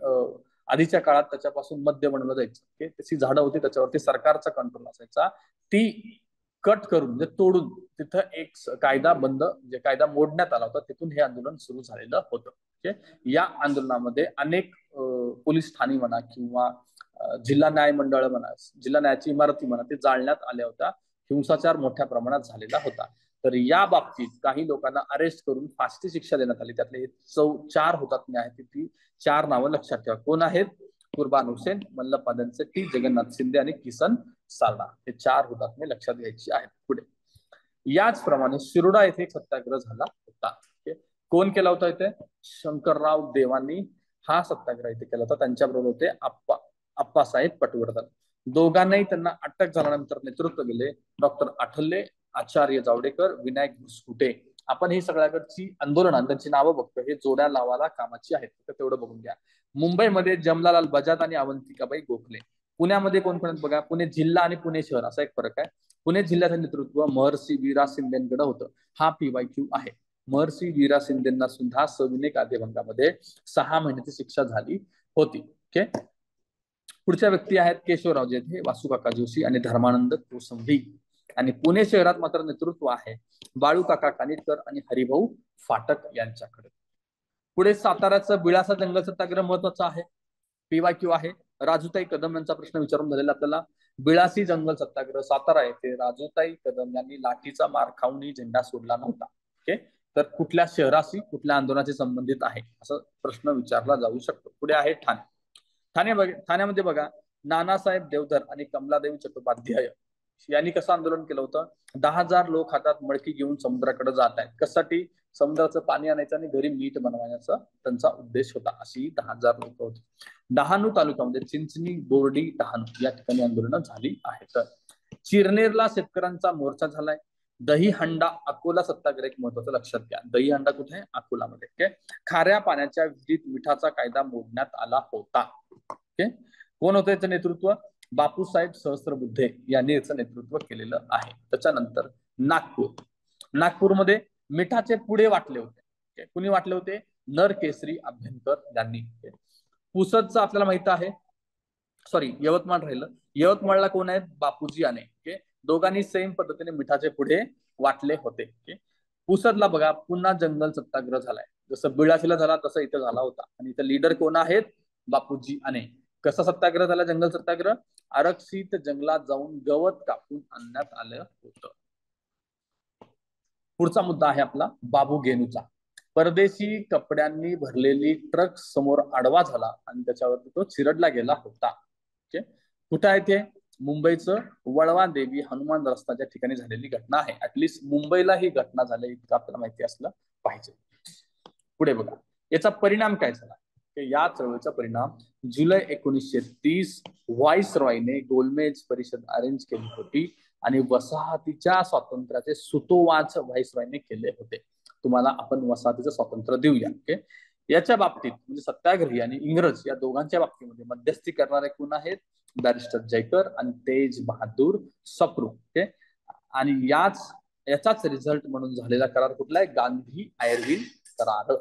A: आधीच्या काळात त्याच्यापासून मद्य बनवलं जायचं. ओके, त्याची झाडं होती, त्याच्यावरती सरकारचा कंट्रोल असायचा. ती कट करून म्हणजे तोडून तिथं एक कायदा बंद म्हणजे कायदा मोडण्यात आला होता. तिथून हे आंदोलन सुरू झालेलं होतं. ओके, या आंदोलनामध्ये अनेक पोलीस ठाणी म्हणा किंवा जिल्हा न्याय मंडळ म्हणा, जिल्हा न्यायाची इमारती म्हणा, ते जाळण्यात आल्या होत्या. हिंसाचार मोठ्या प्रमाणात झालेला होता. तर या बाबतीत काही लोकांना अरेस्ट करून फाशीची शिक्षा देण्यात आली. त्यातले 4 हुतात्मे आहेत. ती 4 नावं लक्षात ठेवा. कोण आहेत? कुर्बान हुसेन, मल्लप्पा दनसेट्टी, जगन्नाथ शिंदे आणि किसन सारडा. हे 4 हुतात्मे लक्षात घ्यायची आहेत. पुढे याचप्रमाणे शिरोडा येथे एक सत्याग्रह झाला होता. कोण केला होता इथे? शंकरराव देवांनी हा सत्याग्रह इथे केला होता. त्यांच्याबरोबर होते आप्पासाहेब पटवर्धन. दोघांनाही त्यांना अटक झाल्यानंतर नेतृत्व दिले डॉक्टर आठवले, आचार्य जावडेकर, विनायक घुसकुटे. आपण ही सगळ्याकडची आंदोलन त्यांची नावं बघतो. हे जोड्या लावायला कामाची आहेत, तेवढं बघून घ्या. मुंबईमध्ये जमनालाल बजाज आणि अवंतिकाबाई गोखले. पुण्यामध्ये कोण कोण बघा, पुणे जिल्हा आणि पुणे शहर असा एक फरक आहे. पुणे जिल्ह्याचं नेतृत्व महर्षी वीरा शिंदेकडे होतं. हा PYQ आहे. महर्षी वीरा शिंदेना सुद्धा सविनय कायदेभंगामध्ये 6 महिन्याची शिक्षा झाली होती. ओके, पुढच्या व्यक्ती आहेत केशवराव जेधे, वासुकाका जोशी आणि धर्मानंद कोसंबी. आणि पुणे शहरात मात्र नेतृत्व आहे बाळू काका कानिटकर आणि हरिभाऊ फाटक यांच्याकडे. पुढे साताऱ्याचं बिळासा जंगल सत्याग्रह महत्वाचा आहे. PYQ आहे. राजूताई कदम यांचा प्रश्न विचारून झालेला आपल्याला. बिळासी जंगल सत्याग्रह सातारा येथे राजूताई कदम यांनी लाठीचा मार खाऊनही झेंडा सोडला नव्हता. ओके, तर कुठल्या शहराशी कुठल्या आंदोलनाशी संबंधित आहे असं प्रश्न विचारला जाऊ शकतो. पुढे आहे ठाणे. ठाण्यामध्ये बघा, नानासाहेब देवधर आणि कमलादेवी चट्टोपाध्याय यांनी कसं आंदोलन केलं होतं? 10,000 लोक हातात मडकी घेऊन समुद्राकडे जात आहेत. कशासाठी? समुद्राचं पाणी आणायचं आणि घरी मीठ बनवण्याचा त्यांचा उद्देश होता. अशी 10,000 लोक होती. डहाणू तालुक्यामध्ये चिंचणी, बोर्डी, डहाणू या ठिकाणी आंदोलनं झाली आहेत. चिरनेरला शेतकऱ्यांचा मोर्चा झालाय. दहीहंडा अकोला सत्याग्रह एक महत्वाचं लक्षात घ्या. दहीहंडा कुठे आहे? अकोलामध्ये. ओके, खाऱ्या पाण्याच्या विहिरीत मिठाचा कायदा मोडण्यात आला होता. ओके, कोण होतं याचं नेतृत्व? बापूसाहेब सहस्त्रबुद्धे यांनी याचं नेतृत्व केलेलं आहे. त्याच्यानंतर नागपूरमध्ये मिठाचे पुडे वाटले होते. कुणी वाटले होते? नरकेसरी अभ्यंकर यांनी. पुसदचं आपल्याला माहित आहे, सॉरी यवतमाळ राहिलं. यवतमाळला कोण आहेत? बापूजी आने. ओके, दोघांनी सेम पद्धतीने मिठाचे पुढे वाटले होते. ओके, पुसदला बघा पुन्हा जंगल सत्याग्रह झालाय. जसं बिळाशीला झाला तसं इथं झाला होता. आणि इथं लीडर कोण आहेत? बापूजी आने. कसा सत्याग्रह झाला? जंगल सत्याग्रह. आरक्षित जंगलात जाऊन गवत कापून आणण्यात आलं होतं. पुढचा मुद्दा आहे आपला बाबू गेनूचा. परदेशी कपड्यांनी भरलेली ट्रक समोर आडवा झाला आणि त्याच्यावरती तो चिरडला गेला होता. ओके, कुठे आहे ते? मुंबईचं वळवा देवी हनुमान रस्त्याच्या ठिकाणी झालेली घटना आहे. ऍटलिस्ट मुंबईला ही घटना झाली इतकं आपल्याला माहिती असलं पाहिजे. पुढे बघा, याचा परिणाम काय झाला? या चळवळीचा परिणाम जुलै 1930 व्हाईस रॉयने गोलमेज परिषद अरेंज केली होती आणि वसाहतीच्या स्वातंत्र्याचे सुतोवाच व्हाईस रॉयने केले होते. तुम्हाला आपण वसाहतीचं स्वातंत्र्य देऊया. ओके, याच्या बाबतीत म्हणजे सत्याग्रही आणि इंग्रज या दोघांच्या बाबतीमध्ये मध्यस्थी करणारे कोण आहेत? बॅरिस्टर जयकर आणि तेज बहादूर सप्रू. ओके, आणि याचाच रिझल्ट म्हणून झालेला करार कुठला आहे? गांधी आयर्विन करार.